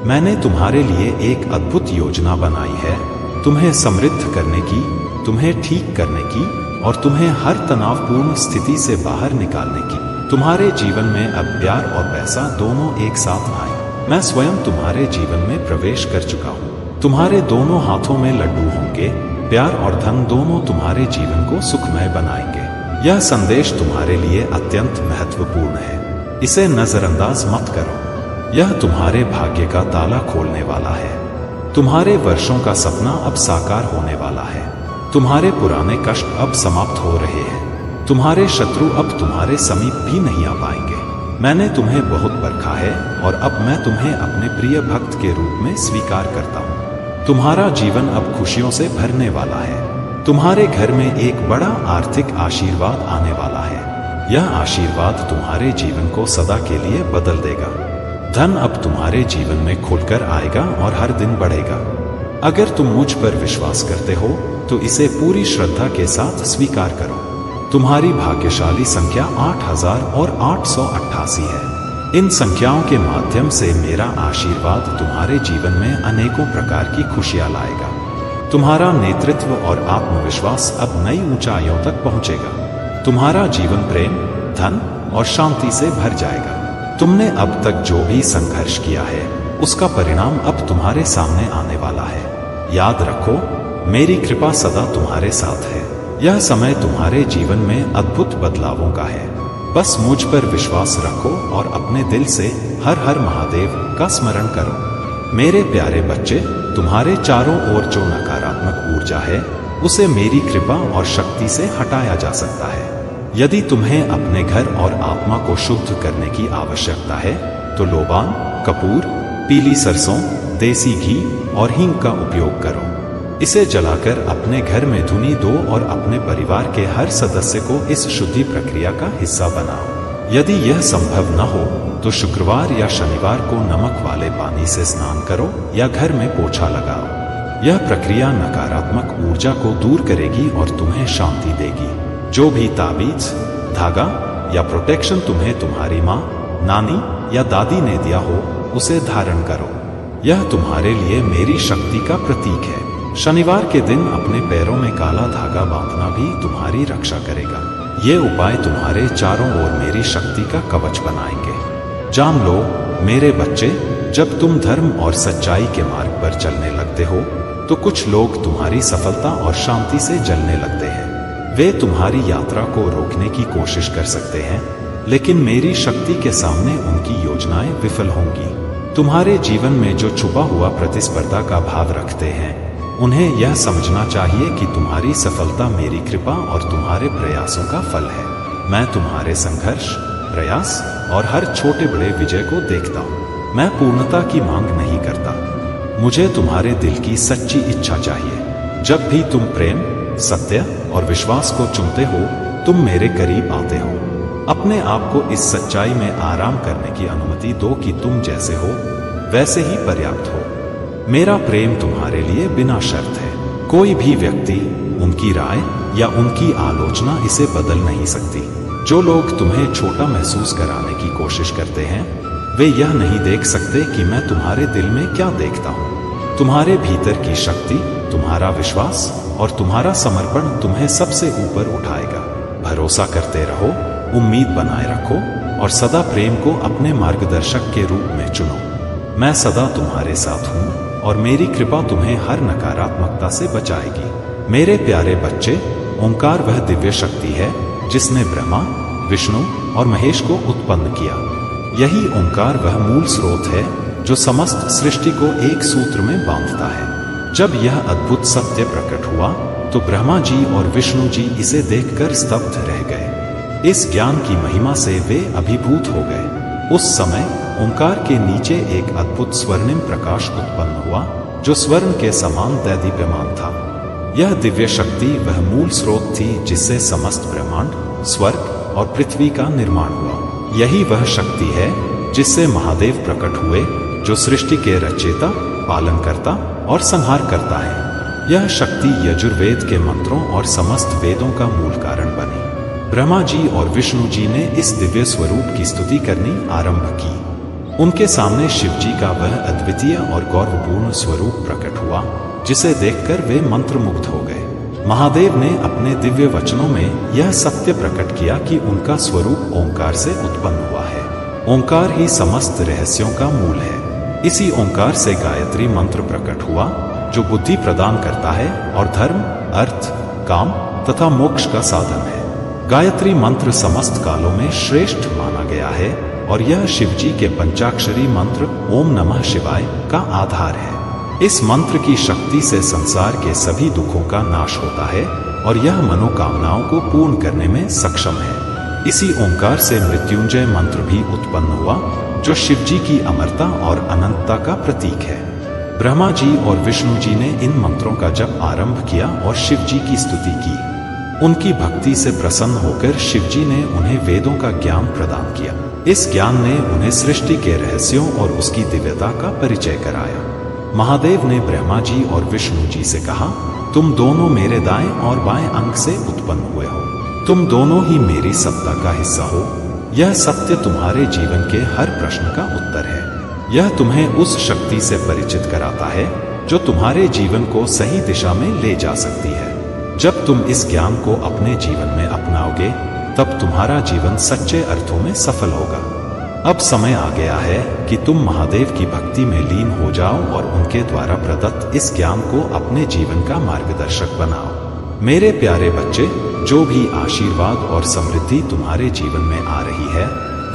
मैंने तुम्हारे लिए एक अद्भुत योजना बनाई है, तुम्हें समृद्ध करने की, तुम्हें ठीक करने की और तुम्हें हर तनावपूर्ण स्थिति से बाहर निकालने की। तुम्हारे जीवन में अब प्यार और पैसा दोनों एक साथ आए। मैं स्वयं तुम्हारे जीवन में प्रवेश कर चुका हूँ। तुम्हारे दोनों हाथों में लड्डू होंगे। प्यार और धन दोनों तुम्हारे जीवन को सुखमय बनाएंगे। यह संदेश तुम्हारे लिए अत्यंत महत्वपूर्ण है। इसे नजरअंदाज मत करो। यह तुम्हारे भाग्य का ताला खोलने वाला है। तुम्हारे वर्षों का सपना अब साकार होने वाला है। तुम्हारे पुराने कष्ट अब समाप्त हो रहे हैं। तुम्हारे शत्रु अब तुम्हारे समीप भी नहीं आ पाएंगे। मैंने तुम्हें बहुत परखा है और अब मैं तुम्हें अपने प्रिय भक्त के रूप में स्वीकार करता हूँ। तुम्हारा जीवन अब खुशियों से भरने वाला है। तुम्हारे घर में एक बड़ा आर्थिक आशीर्वाद आने वाला है। यह आशीर्वाद तुम्हारे जीवन को सदा के लिए बदल देगा। धन अब तुम्हारे जीवन में खुलकर आएगा और हर दिन बढ़ेगा। अगर तुम मुझ पर विश्वास करते हो तो इसे पूरी श्रद्धा के साथ स्वीकार करो। तुम्हारी भाग्यशाली संख्या 8888 है। इन संख्याओं के माध्यम से मेरा आशीर्वाद तुम्हारे जीवन में अनेकों प्रकार की खुशियां लाएगा। तुम्हारा नेतृत्व और आत्मविश्वास अब नई ऊंचाइयों तक पहुंचेगा। तुम्हारा जीवन प्रेम, धन और शांति से भर जाएगा। तुमने अब तक जो भी संघर्ष किया है उसका परिणाम अब तुम्हारे सामने आने वाला है। याद रखो, मेरी कृपा सदा तुम्हारे साथ है। यह समय तुम्हारे जीवन में अद्भुत बदलावों का है। बस मुझ पर विश्वास रखो और अपने दिल से हर हर महादेव का स्मरण करो। मेरे प्यारे बच्चे, तुम्हारे चारों ओर जो नकारात्मक ऊर्जा है उसे मेरी कृपा और शक्ति से हटाया जा सकता है। यदि तुम्हें अपने घर और आत्मा को शुद्ध करने की आवश्यकता है तो लोबान, कपूर, पीली सरसों, देसी घी और हींग का उपयोग करो। इसे जलाकर अपने घर में धुनी दो और अपने परिवार के हर सदस्य को इस शुद्धि प्रक्रिया का हिस्सा बनाओ। यदि यह संभव न हो तो शुक्रवार या शनिवार को नमक वाले पानी से स्नान करो या घर में पोछा लगाओ। यह प्रक्रिया नकारात्मक ऊर्जा को दूर करेगी और तुम्हें शांति देगी। जो भी ताबीज, धागा या प्रोटेक्शन तुम्हें तुम्हारी माँ, नानी या दादी ने दिया हो उसे धारण करो। यह तुम्हारे लिए मेरी शक्ति का प्रतीक है। शनिवार के दिन अपने पैरों में काला धागा बांधना भी तुम्हारी रक्षा करेगा। ये उपाय तुम्हारे चारों ओर मेरी शक्ति का कवच बनाएंगे। जान लो मेरे बच्चे, जब तुम धर्म और सच्चाई के मार्ग पर चलने लगते हो तो कुछ लोग तुम्हारी सफलता और शांति से जलने लगते हैं। वे तुम्हारी यात्रा को रोकने की कोशिश कर सकते हैं, लेकिन मेरी शक्ति के सामने उनकी योजनाएं विफल होंगी। तुम्हारे जीवन में जो छुपा हुआ प्रतिस्पर्धा का भाव रखते हैं उन्हें यह समझना चाहिए कि तुम्हारी सफलता मेरी कृपा और तुम्हारे प्रयासों का फल है। मैं तुम्हारे संघर्ष, प्रयास और हर छोटे बड़े विजय को देखता हूँ। मैं पूर्णता की मांग नहीं करता, मुझे तुम्हारे दिल की सच्ची इच्छा चाहिए। जब भी तुम प्रेम, सत्य और विश्वास को चुनते हो, तुम मेरे करीब आते हो। अपने आप को इस सच्चाई में आराम करने की अनुमति दो कि तुम जैसे हो वैसे ही पर्याप्त हो। मेरा प्रेम तुम्हारे लिए बिना शर्त है। कोई भी व्यक्ति, उनकी राय या उनकी आलोचना इसे बदल नहीं सकती। जो लोग तुम्हें छोटा महसूस कराने की कोशिश करते हैं, वे यह नहीं देख सकते कि मैं तुम्हारे दिल में क्या देखता हूँ। तुम्हारे भीतर की शक्ति, तुम्हारा विश्वास और तुम्हारा समर्पण तुम्हें सबसे ऊपर उठाएगा। भरोसा करते रहो, उम्मीद बनाए रखो और सदा प्रेम को अपने मार्गदर्शक के रूप में चुनो। मैं सदा तुम्हारे साथ हूँ और मेरी कृपा तुम्हें हर नकारात्मकता से बचाएगी। मेरे प्यारे बच्चे, ओंकार वह दिव्य शक्ति है जिसने ब्रह्मा, विष्णु और महेश को उत्पन्न किया। यही ओंकार वह मूल स्रोत है जो समस्त सृष्टि को एक सूत्र में बांधता है। जब यह अद्भुत सत्य प्रकट हुआ तो ब्रह्मा जी और विष्णु जी इसे देखकर स्तब्ध रह गए। इस ज्ञान की महिमा से वे अभिभूत हो गए। उस समय ओंकार के नीचे एक अद्भुत स्वर्णिम प्रकाश उत्पन्न हुआ जो स्वर्ण के समान दैदीप्यमान था। यह दिव्य शक्ति वह मूल स्रोत थी जिससे समस्त ब्रह्मांड, स्वर्ग और पृथ्वी का निर्माण हुआ। यही वह शक्ति है जिससे महादेव प्रकट हुए, जो सृष्टि के रचयिता, पालनकर्ता और संहार करता है। यह शक्ति यजुर्वेद के मंत्रों और समस्त वेदों का मूल कारण बनी। ब्रह्मा जी और विष्णु जी ने इस दिव्य स्वरूप की स्तुति करनी आरंभ की। उनके सामने शिव जी का वह अद्वितीय और गौरवपूर्ण स्वरूप प्रकट हुआ जिसे देखकर वे मंत्रमुग्ध हो गए। महादेव ने अपने दिव्य वचनों में यह सत्य प्रकट किया कि उनका स्वरूप ओंकार से उत्पन्न हुआ है। ओंकार ही समस्त रहस्यों का मूल है। इसी ओंकार से गायत्री मंत्र प्रकट हुआ जो बुद्धि प्रदान करता है और धर्म, अर्थ, काम तथा मोक्ष का साधन है। गायत्री मंत्र समस्त कालों में श्रेष्ठ माना गया है और यह शिवजी के पंचाक्षरी मंत्र ओम नमः शिवाय का आधार है। इस मंत्र की शक्ति से संसार के सभी दुखों का नाश होता है और यह मनोकामनाओं को पूर्ण करने में सक्षम है। इसी ओंकार से मृत्युंजय मंत्र भी उत्पन्न हुआ जो शिवजी की अमरता और अनंतता का प्रतीक है। ब्रह्मा जी और विष्णु जी ने इन मंत्रों का जप आरंभ किया और शिवजी की स्तुति की। उनकी भक्ति से प्रसन्न होकर शिवजी ने उन्हें वेदों का ज्ञान प्रदान किया। इस ज्ञान ने उन्हें सृष्टि के रहस्यों और उसकी दिव्यता का परिचय कराया। महादेव ने ब्रह्मा जी और विष्णु जी से कहा, तुम दोनों मेरे दाएं और बाएं अंग से उत्पन्न हुए हो। तुम दोनों ही मेरी सत्ता का हिस्सा हो। यह सत्य तुम्हारे जीवन के हर प्रश्न का उत्तर है। यह तुम्हें उस शक्ति से परिचित कराता है जो तुम्हारे जीवन को सही दिशा में ले जा सकती है। जब तुम इस ज्ञान को अपने जीवन में अपनाओगे, तब तुम्हारा जीवन सच्चे अर्थों में सफल होगा। अब समय आ गया है कि तुम महादेव की भक्ति में लीन हो जाओ और उनके द्वारा प्रदत्त इस ज्ञान को अपने जीवन का मार्गदर्शक बनाओ। मेरे प्यारे बच्चे, जो भी आशीर्वाद और समृद्धि तुम्हारे जीवन में आ रही है,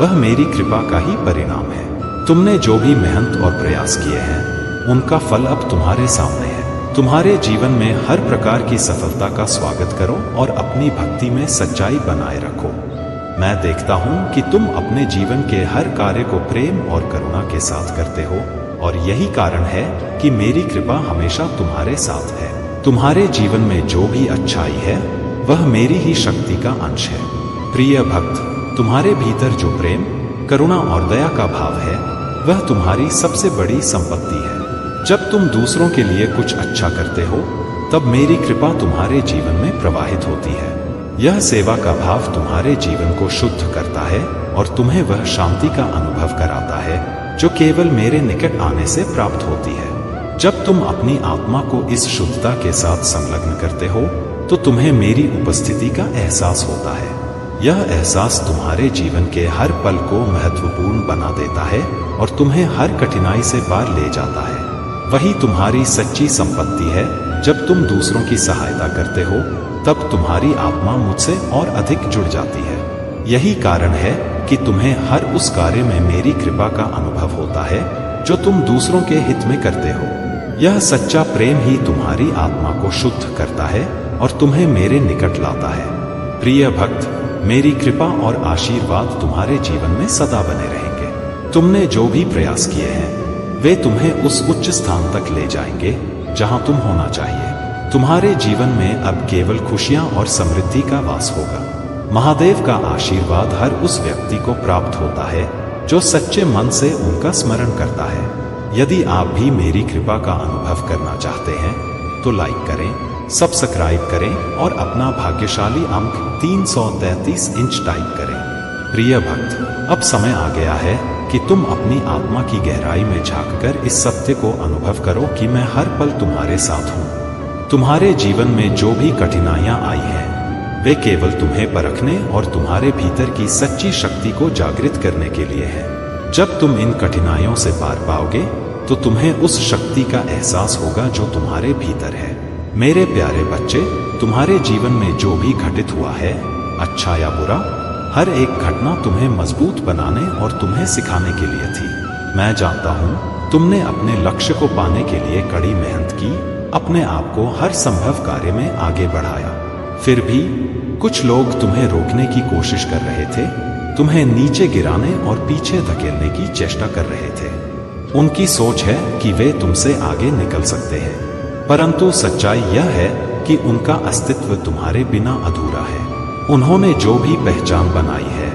वह मेरी कृपा का ही परिणाम है। तुमने जो भी मेहनत और प्रयास किए हैं, उनका फल अब तुम्हारे सामने है। तुम्हारे जीवन में हर प्रकार की सफलता का स्वागत करो और अपनी भक्ति में सच्चाई बनाए रखो। मैं देखता हूँ कि तुम अपने जीवन के हर कार्य को प्रेम और करुणा के साथ करते हो और यही कारण है कि मेरी कृपा हमेशा तुम्हारे साथ है। तुम्हारे जीवन में जो भी अच्छाई है, वह मेरी ही शक्ति का अंश है। प्रिय भक्त, तुम्हारे भीतर जो प्रेम, करुणा और दया का भाव है, वह तुम्हारी सबसे बड़ी संपत्ति है। जब तुम दूसरों के लिए कुछ अच्छा करते हो, तब मेरी कृपा तुम्हारे जीवन में प्रवाहित होती है। यह सेवा का भाव तुम्हारे जीवन को शुद्ध करता है और तुम्हें वह शांति का अनुभव कराता है जो केवल मेरे निकट आने से प्राप्त होती है। जब तुम अपनी आत्मा को इस शुद्धता के साथ संलग्न करते हो, तो तुम्हें मेरी उपस्थिति का एहसास होता है। यह एहसास तुम्हारे जीवन के हर पल को महत्वपूर्ण बना देता है और तुम्हें हर कठिनाई से पार ले जाता है। वही तुम्हारी सच्ची संपत्ति है। जब तुम दूसरों की सहायता करते हो, तब तुम्हारी आत्मा मुझसे और अधिक जुड़ जाती है। यही कारण है कि तुम्हें हर उस कार्य में मेरी कृपा का अनुभव होता है जो तुम दूसरों के हित में करते हो। यह सच्चा प्रेम ही तुम्हारी आत्मा को शुद्ध करता है और तुम्हें मेरे निकट लाता है। प्रिय भक्त, मेरी कृपा और आशीर्वाद तुम्हारे जीवन में सदा बने रहेंगे। तुमने जो भी प्रयास किए हैं वे तुम्हें उस उच्च स्थान तक ले जाएंगे जहां तुम होना चाहिए। तुम्हारे जीवन में अब केवल खुशियां और समृद्धि का वास होगा। महादेव का आशीर्वाद हर उस व्यक्ति को प्राप्त होता है जो सच्चे मन से उनका स्मरण करता है। यदि आप भी मेरी कृपा का अनुभव करना चाहते हैं तो लाइक करें, सब्सक्राइब करें और अपना भाग्यशाली अंक 333 इंच टाइप करें। प्रिय भक्त, अब समय आ गया है कि तुम अपनी आत्मा की गहराई में झांककर इस सत्य को अनुभव करो कि मैं हर पल तुम्हारे साथ हूं। तुम्हारे जीवन में जो भी कठिनाइयां आई हैं वे केवल तुम्हें परखने और तुम्हारे भीतर की सच्ची शक्ति को जागृत करने के लिए है। जब तुम इन कठिनाइयों से पार पाओगे तो तुम्हें उस शक्ति का एहसास होगा जो तुम्हारे भीतर है। मेरे प्यारे बच्चे, तुम्हारे जीवन में जो भी घटित हुआ है, अच्छा या बुरा, हर एक घटना तुम्हें मजबूत बनाने और तुम्हें सिखाने के लिए थी। मैं जानता हूं तुमने अपने लक्ष्य को पाने के लिए कड़ी मेहनत की, अपने आप को हर संभव कार्य में आगे बढ़ाया। फिर भी कुछ लोग तुम्हें रोकने की कोशिश कर रहे थे, तुम्हें नीचे गिराने और पीछे धकेलने की चेष्टा कर रहे थे। उनकी सोच है कि वे तुमसे आगे निकल सकते हैं, परंतु सच्चाई यह है कि उनका अस्तित्व तुम्हारे बिना अधूरा है। उन्होंने जो भी पहचान बनाई है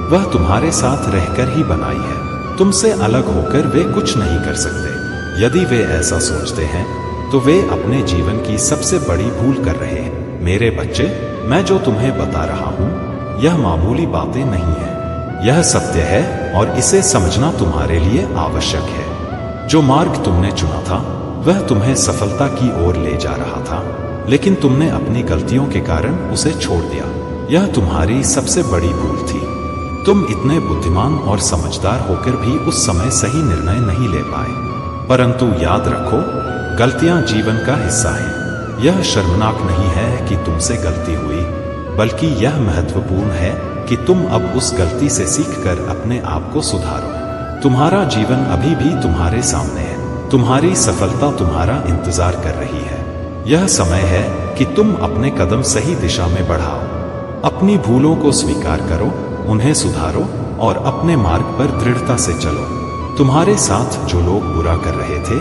वह तुम्हारे साथ रहकर ही बनाई है। तुमसे अलग होकर वे कुछ नहीं कर सकते। यदि वे ऐसा सोचते हैं तो वे अपने जीवन की सबसे बड़ी भूल कर रहे हैं। मेरे बच्चे, मैं जो तुम्हें बता रहा हूं यह मामूली बातें नहीं है, यह सत्य है और इसे समझना तुम्हारे लिए आवश्यक है। जो मार्ग तुमने चुना था वह तुम्हें सफलता की ओर ले जा रहा था, लेकिन तुमने अपनी गलतियों के कारण उसे छोड़ दिया। यह तुम्हारी सबसे बड़ी भूल थी। तुम इतने बुद्धिमान और समझदार होकर भी उस समय सही निर्णय नहीं ले पाए। परंतु याद रखो, गलतियां जीवन का हिस्सा हैं। यह शर्मनाक नहीं है कि तुमसे गलती हुई, बल्कि यह महत्वपूर्ण है कि तुम अब उस गलती से सीखकर अपने आप को सुधारो। तुम्हारा जीवन अभी भी तुम्हारे सामने है। तुम्हारी सफलता तुम्हारा इंतजार कर रही है। यह समय है कि तुम अपने कदम सही दिशा में बढ़ाओ। अपनी भूलों को स्वीकार करो, उन्हें सुधारो और अपने मार्ग पर दृढ़ता से चलो। तुम्हारे साथ जो लोग बुरा कर रहे थे,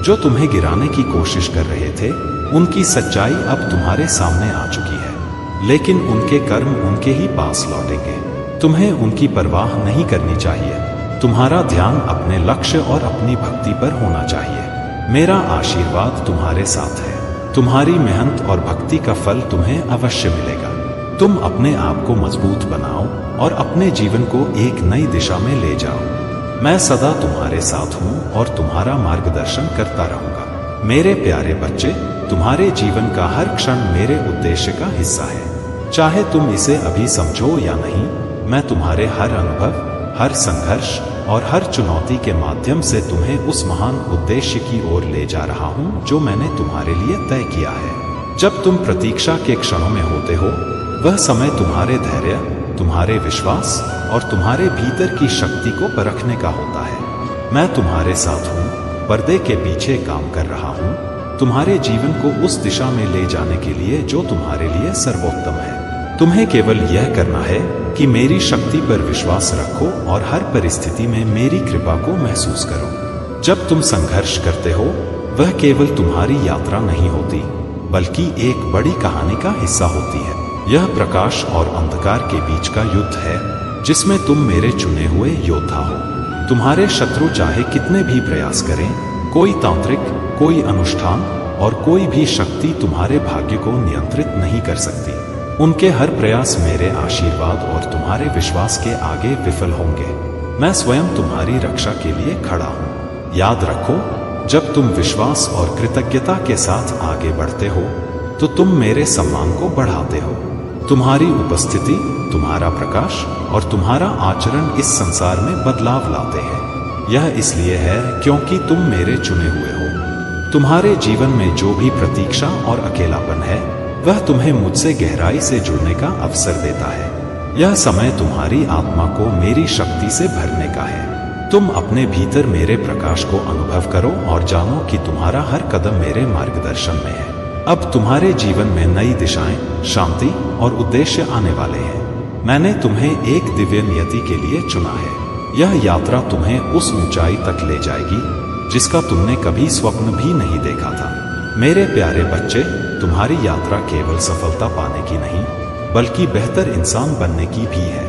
जो तुम्हें गिराने की कोशिश कर रहे थे, उनकी सच्चाई अब तुम्हारे सामने आ चुकी है, लेकिन उनके कर्म उनके ही पास लौटेंगे। तुम्हें उनकी परवाह नहीं करनी चाहिए। तुम्हारा ध्यान अपने लक्ष्य और अपनी भक्ति पर होना चाहिए। मेरा आशीर्वाद तुम्हारे साथ है। तुम्हारी मेहनत और भक्ति का फल तुम्हें अवश्य मिलेगा। तुम अपने आप को मजबूत बनाओ और अपने जीवन को एक नई दिशा में ले जाओ। मैं सदा तुम्हारे साथ हूं और तुम्हारा मार्गदर्शन करता रहूंगा। मेरे प्यारे बच्चे, तुम्हारे जीवन का हर क्षण मेरे उद्देश्य का हिस्सा है। चाहे तुम इसे अभी समझो या नहीं, मैं तुम्हारे हर अनुभव, हर संघर्ष और हर चुनौती के माध्यम से तुम्हें उस महान उद्देश्य की ओर ले जा रहा हूं जो मैंने तुम्हारे लिए तय किया है। जब तुम प्रतीक्षा के क्षणों में होते हो, वह समय तुम्हारे धैर्य, तुम्हारे विश्वास और तुम्हारे भीतर की शक्ति को परखने का होता है। मैं तुम्हारे साथ हूं, पर्दे के पीछे काम कर रहा हूं, तुम्हारे जीवन को उस दिशा में ले जाने के लिए जो तुम्हारे लिए सर्वोत्तम है। तुम्हें केवल यह करना है कि मेरी शक्ति पर विश्वास रखो और हर परिस्थिति में मेरी कृपा को महसूस करो। जब तुम संघर्ष करते हो, वह केवल तुम्हारी यात्रा नहीं होती, बल्कि एक बड़ी कहानी का हिस्सा होती है। यह प्रकाश और अंधकार के बीच का युद्ध है जिसमें तुम मेरे चुने हुए योद्धा हो। तुम्हारे शत्रु चाहे कितने भी प्रयास करें, कोई तांत्रिक, कोई अनुष्ठान और कोई भी शक्ति तुम्हारे भाग्य को नियंत्रित नहीं कर सकती। उनके हर प्रयास मेरे आशीर्वाद और तुम्हारे विश्वास के आगे विफल होंगे। मैं स्वयं तुम्हारी रक्षा के लिए खड़ा हूं। याद रखो, जब तुम विश्वास और कृतज्ञता के साथ आगे बढ़ते हो तो तुम मेरे सम्मान को बढ़ाते हो। तुम्हारी उपस्थिति, तुम्हारा प्रकाश और तुम्हारा आचरण इस संसार में बदलाव लाते हैं। यह इसलिए है क्योंकि तुम मेरे चुने हुए हो। तुम्हारे जीवन में जो भी प्रतीक्षा और अकेलापन है, वह तुम्हें मुझसे गहराई से जुड़ने का अवसर देता है। यह समय तुम्हारी आत्मा को मेरी शक्ति से भरने का है। तुम अपने भीतर मेरे प्रकाश को अनुभव करो और जानो कि तुम्हारा हर कदम मेरे मार्गदर्शन में है। अब तुम्हारे जीवन में नई दिशाएं, शांति और उद्देश्य आने वाले हैं। मैंने तुम्हें एक दिव्य नियति के लिए चुना है। यह यात्रा तुम्हें उस ऊंचाई तक ले जाएगी जिसका तुमने कभी स्वप्न भी नहीं देखा था। मेरे प्यारे बच्चे, तुम्हारी यात्रा केवल सफलता पाने की नहीं, बल्कि बेहतर इंसान बनने की भी है।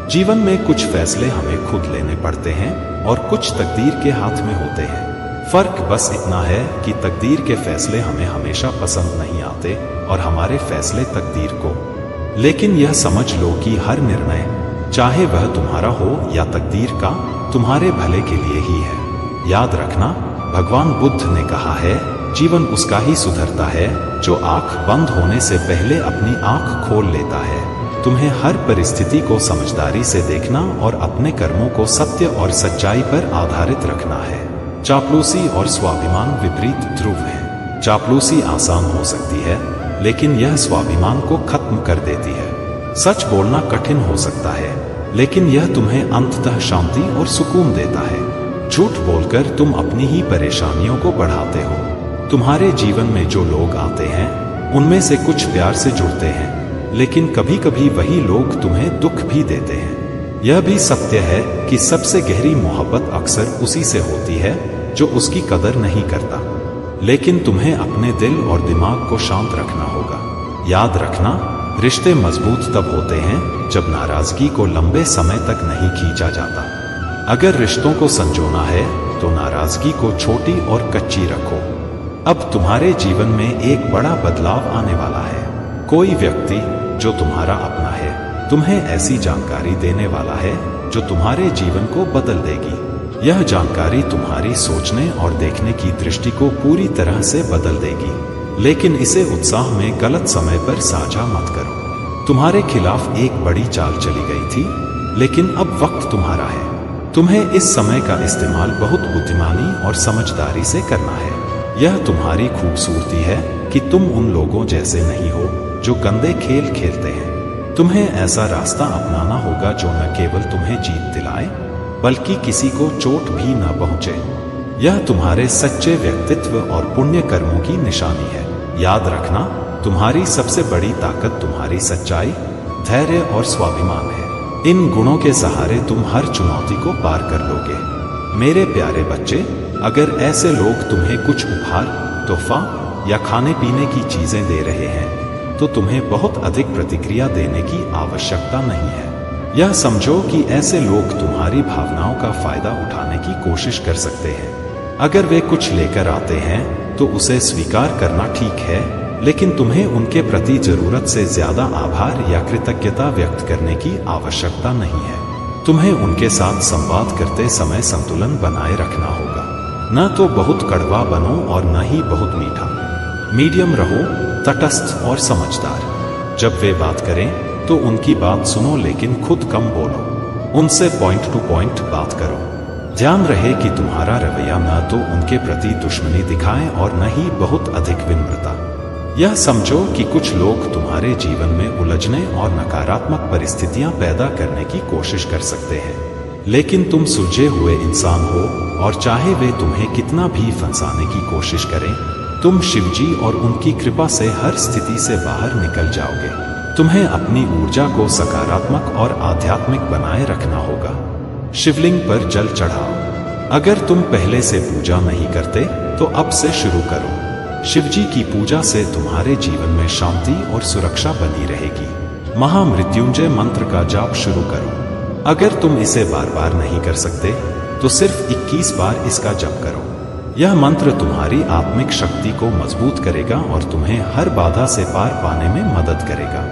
जीवन में कुछ फैसले हमें खुद लेने पड़ते हैं और कुछ तकदीर के हाथ में होते हैं। फर्क बस इतना है कि तकदीर के फैसले हमें हमेशा पसंद नहीं आते और हमारे फैसले तकदीर को। लेकिन यह समझ लो कि हर निर्णय, चाहे वह तुम्हारा हो या तकदीर का, तुम्हारे भले के लिए ही है। याद रखना, भगवान बुद्ध ने कहा है, जीवन उसका ही सुधरता है जो आंख बंद होने से पहले अपनी आंख खोल लेता है। तुम्हें हर परिस्थिति को समझदारी से देखना और अपने कर्मों को सत्य और सच्चाई पर आधारित रखना है। चापलूसी और स्वाभिमान विपरीत ध्रुव हैं। चापलूसी आसान हो सकती है, लेकिन यह स्वाभिमान को खत्म कर देती है। सच बोलना कठिन हो सकता है, लेकिन यह तुम्हें अंततः शांति और सुकून देता है। झूठ बोलकर तुम अपनी ही परेशानियों को बढ़ाते हो। तुम्हारे जीवन में जो लोग आते हैं, उनमें से कुछ प्यार से जुड़ते हैं, लेकिन कभी कभी वही लोग तुम्हें दुख भी देते हैं। यह भी सत्य है कि सबसे गहरी मोहब्बत अक्सर उसी से होती है जो उसकी कदर नहीं करता। लेकिन तुम्हें अपने दिल और दिमाग को शांत रखना होगा। याद रखना, रिश्ते मजबूत तब होते हैं जब नाराजगी को लंबे समय तक नहीं खींचा जाता। अगर रिश्तों को संजोना है तो नाराजगी को छोटी और कच्ची रखो। अब तुम्हारे जीवन में एक बड़ा बदलाव आने वाला है। कोई व्यक्ति जो तुम्हारा अपना है, तुम्हें ऐसी जानकारी देने वाला है जो तुम्हारे जीवन को बदल देगी। यह जानकारी तुम्हारी सोचने और देखने की दृष्टि को पूरी तरह से बदल देगी। लेकिन इसे उत्साह में गलत समय पर साझा मत करो। तुम्हारे खिलाफ एक बड़ी चाल चली गई थी, लेकिन अब वक्त तुम्हारा है। तुम्हें इस समय का इस्तेमाल बहुत बुद्धिमानी और समझदारी से करना है। यह तुम्हारी खूबसूरती है कि तुम उन लोगों जैसे नहीं हो जो गंदे खेल खेलते हैं। तुम्हें ऐसा रास्ता अपनाना होगा जो न केवल तुम्हें जीत दिलाए, बल्कि किसी को चोट भी न पहुंचे। यह तुम्हारे सच्चे व्यक्तित्व और पुण्य कर्मों की निशानी है। याद रखना, तुम्हारी सबसे बड़ी ताकत तुम्हारी सच्चाई, धैर्य और स्वाभिमान है। इन गुणों के सहारे तुम हर चुनौती को पार कर लोगे। मेरे प्यारे बच्चे, अगर ऐसे लोग तुम्हें कुछ उपहार, तोहफा या खाने पीने की चीजें दे रहे हैं, तो तुम्हें बहुत अधिक प्रतिक्रिया देने की आवश्यकता नहीं है। यह समझो कि ऐसे लोग तुम्हारी भावनाओं का फायदा उठाने की कोशिश कर सकते हैं। अगर वे कुछ लेकर आते हैं तो उसे स्वीकार करना ठीक है, लेकिन तुम्हें उनके प्रति जरूरत से ज्यादा आभार या कृतज्ञता व्यक्त करने की आवश्यकता नहीं है। तुम्हें उनके साथ संवाद करते समय संतुलन बनाए रखना होगा। न तो बहुत कड़वा बनो और न ही बहुत मीठा। मीडियम रहो, तटस्थ और समझदार। जब वे बात करें तो उनकी बात सुनो, लेकिन खुद कम बोलो। उनसे पॉइंट टू पॉइंट बात करो। ध्यान रहे कि तुम्हारा रवैया न तो उनके प्रति दुश्मनी दिखाए और न ही बहुत अधिक विनम्रता। यह समझो कि कुछ लोग तुम्हारे जीवन में उलझने और नकारात्मक परिस्थितियां पैदा करने की कोशिश कर सकते हैं, लेकिन तुम सुलझे हुए इंसान हो और चाहे वे तुम्हें कितना भी फंसाने की कोशिश करें, तुम शिवजी और उनकी कृपा से हर स्थिति से बाहर निकल जाओगे। तुम्हें अपनी ऊर्जा को सकारात्मक और आध्यात्मिक बनाए रखना होगा। शिवलिंग पर जल चढ़ाओ। अगर तुम पहले से पूजा नहीं करते तो अब से शुरू करो। शिवजी की पूजा से तुम्हारे जीवन में शांति और सुरक्षा बनी रहेगी। महामृत्युंजय मंत्र का जाप शुरू करो। अगर तुम इसे बार बार नहीं कर सकते तो सिर्फ 21 बार इसका जप करो। यह मंत्र तुम्हारी आत्मिक शक्ति को मजबूत करेगा और तुम्हें हर बाधा से पार पाने में मदद करेगा।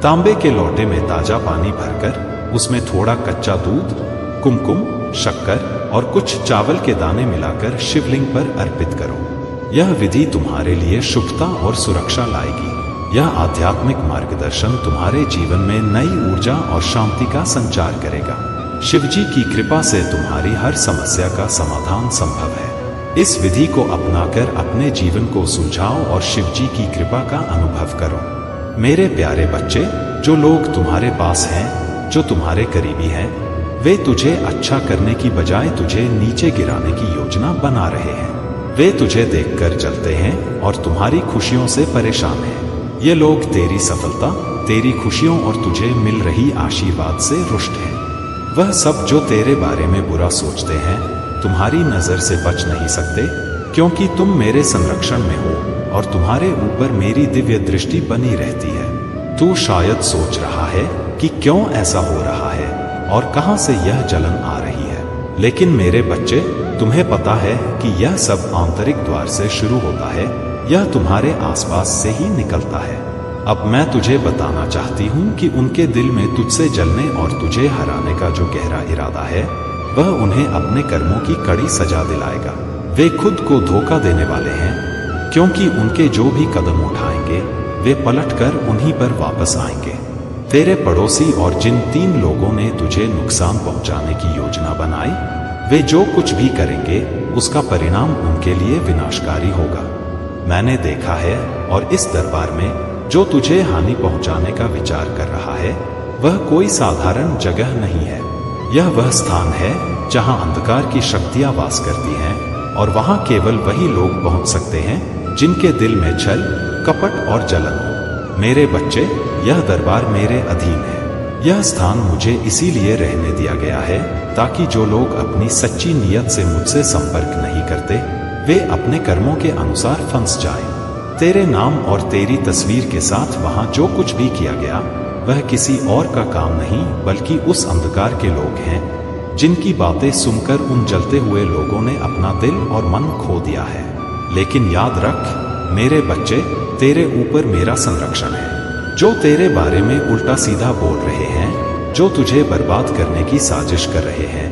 तांबे के लोटे में ताजा पानी भरकर उसमें थोड़ा कच्चा दूध, कुमकुम, शक्कर और कुछ चावल के दाने मिलाकर शिवलिंग पर अर्पित करो। यह विधि तुम्हारे लिए शुभता और सुरक्षा लाएगी। यह आध्यात्मिक मार्गदर्शन तुम्हारे जीवन में नई ऊर्जा और शांति का संचार करेगा। शिवजी की कृपा से तुम्हारी हर समस्या का समाधान संभव है। इस विधि को अपनाकर अपने जीवन को सुलझाओ और शिवजी की कृपा का अनुभव करो। मेरे प्यारे बच्चे, जो लोग तुम्हारे पास हैं, जो तुम्हारे करीबी हैं, वे तुझे अच्छा करने की बजाय तुझे नीचे गिराने की योजना बना रहे हैं। वे तुझे देखकर जलते हैं और तुम्हारी खुशियों से परेशान हैं। ये लोग तेरी सफलता, तेरी खुशियों और तुझे मिल रही आशीर्वाद से रुष्ट हैं। वह सब जो तेरे बारे में बुरा सोचते हैं तुम्हारी नजर से बच नहीं सकते, क्योंकि तुम मेरे संरक्षण में हो और तुम्हारे ऊपर मेरी दिव्य दृष्टि बनी रहती है। तू शायद सोच रहा है कि क्यों ऐसा हो रहा है और कहां से यह जलन आ रही है, लेकिन मेरे बच्चे, तुम्हें पता है कि यह सब आंतरिक द्वार से शुरू होता है, यह तुम्हारे आसपास से ही निकलता है। अब मैं तुझे बताना चाहती हूँ कि उनके दिल में तुझसे जलने और तुझे हराने का जो गहरा इरादा है, वह उन्हें अपने कर्मों की कड़ी सजा दिलाएगा। वे खुद को धोखा देने वाले हैं, क्योंकि उनके जो भी कदम उठाएंगे वे पलटकर उन्हीं पर वापस आएंगे। तेरे पड़ोसी और जिन 3 लोगों ने तुझे नुकसान पहुंचाने की योजना बनाई, वे जो कुछ भी करेंगे उसका परिणाम उनके लिए विनाशकारी होगा। मैंने देखा है, और इस दरबार में जो तुझे हानि पहुंचाने का विचार कर रहा है वह कोई साधारण जगह नहीं है। यह वह स्थान है जहां अंधकार की शक्तियां वास करती हैं, और वहां केवल वही लोग पहुंच सकते हैं जिनके दिल में छल, कपट और जलन हो। मेरे बच्चे, यह दरबार मेरे अधीन है। यह स्थान मुझे इसीलिए रहने दिया गया है ताकि जो लोग अपनी सच्ची नीयत से मुझसे संपर्क नहीं करते वे अपने कर्मों के अनुसार फंस जाएं। तेरे नाम और तेरी तस्वीर के साथ वहां जो कुछ भी किया गया वह किसी और का काम नहीं बल्कि उस अंधकार के लोग हैं जिनकी बातें सुनकर उन जलते हुए लोगों ने अपना दिल और मन खो दिया है। लेकिन याद रख मेरे बच्चे, तेरे ऊपर मेरा संरक्षण है। जो तेरे बारे में उल्टा सीधा बोल रहे हैं, जो तुझे बर्बाद करने की साजिश कर रहे हैं,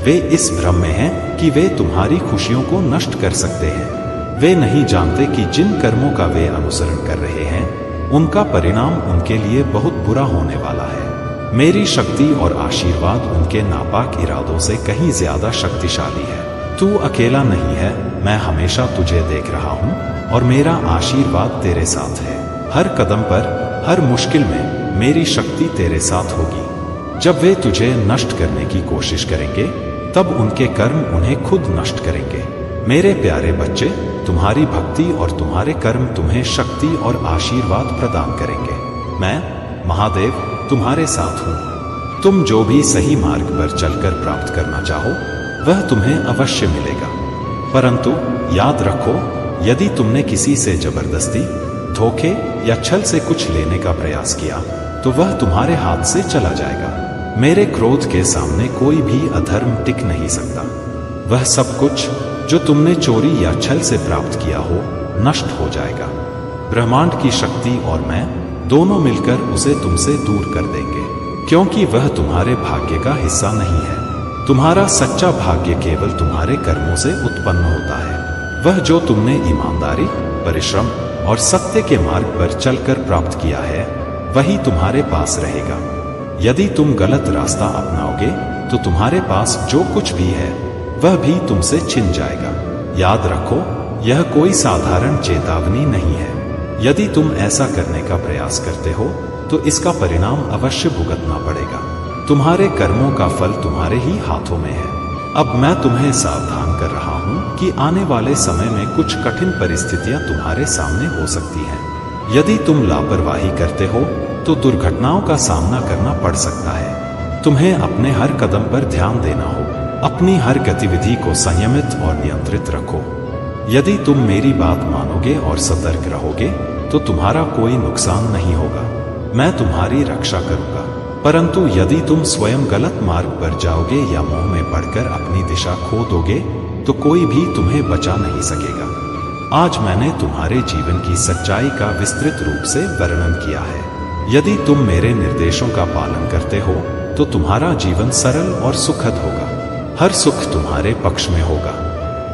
वे इस भ्रम में हैं कि वे तुम्हारी खुशियों को नष्ट कर सकते हैं। वे नहीं जानते कि जिन कर्मों का वे अनुसरण कर रहे हैं उनका परिणाम उनके लिए बहुत बुरा होने वाला है। मेरी शक्ति और आशीर्वाद उनके नापाक इरादों से कहीं ज्यादा शक्तिशाली है। तू अकेला नहीं है, मैं हमेशा तुझे देख रहा हूँ और मेरा आशीर्वाद तेरे साथ है। हर कदम पर, हर मुश्किल में मेरी शक्ति तेरे साथ होगी। जब वे तुझे नष्ट करने की कोशिश करेंगे तब उनके कर्म उन्हें खुद नष्ट करेंगे। मेरे प्यारे बच्चे, तुम्हारी भक्ति और तुम्हारे कर्म तुम्हें शक्ति और आशीर्वाद प्रदान करेंगे। मैं महादेव तुम्हारे साथ हूँ। तुम जो भी सही मार्ग पर चलकर प्राप्त करना चाहो वह तुम्हें अवश्य मिलेगा। परंतु याद रखो, यदि तुमने किसी से जबरदस्ती, धोखे या छल से कुछ लेने का प्रयास किया तो वह तुम्हारे हाथ से चला जाएगा। मेरे क्रोध के सामने कोई भी अधर्म टिक नहीं सकता। वह सब कुछ जो तुमने चोरी या छल से प्राप्त किया हो नष्ट हो जाएगा। ब्रह्मांड की शक्ति और मैं दोनों मिलकर उसे तुमसे दूर कर देंगे, क्योंकि वह तुम्हारे भाग्य का हिस्सा नहीं है। तुम्हारा सच्चा भाग्य केवल तुम्हारे कर्मों से उत्पन्न होता है। वह जो तुमने ईमानदारी, परिश्रम और सत्य के मार्ग पर चलकर प्राप्त किया है वही तुम्हारे पास रहेगा। यदि तुम गलत रास्ता अपनाओगे तो तुम्हारे पास जो कुछ भी है वह भी तुमसे छिन जाएगा। याद रखो, यह कोई साधारण चेतावनी नहीं है। यदि तुम ऐसा करने का प्रयास करते हो तो इसका परिणाम अवश्य भुगतना पड़ेगा। तुम्हारे कर्मों का फल तुम्हारे ही हाथों में है। अब मैं तुम्हें सावधान कर रहा हूँ कि आने वाले समय में कुछ कठिन परिस्थितियां तुम्हारे सामने हो सकती हैं। यदि तुम लापरवाही करते हो तो दुर्घटनाओं का सामना करना पड़ सकता है। तुम्हें अपने हर कदम पर ध्यान देना होगा। अपनी हर गतिविधि को संयमित और नियंत्रित रखो। यदि तुम मेरी बात मानोगे और सतर्क रहोगे तो तुम्हारा कोई नुकसान नहीं होगा। मैं तुम्हारी रक्षा करूंगा। परंतु यदि तुम स्वयं गलत मार्ग पर जाओगे या मोह में पड़कर अपनी दिशा खो दोगे तो कोई भी तुम्हें बचा नहीं सकेगा। आज मैंने तुम्हारे जीवन की सच्चाई का विस्तृत रूप से वर्णन किया है। यदि तुम मेरे निर्देशों का पालन करते हो तो तुम्हारा जीवन सरल और सुखद होगा। हर सुख तुम्हारे पक्ष में होगा।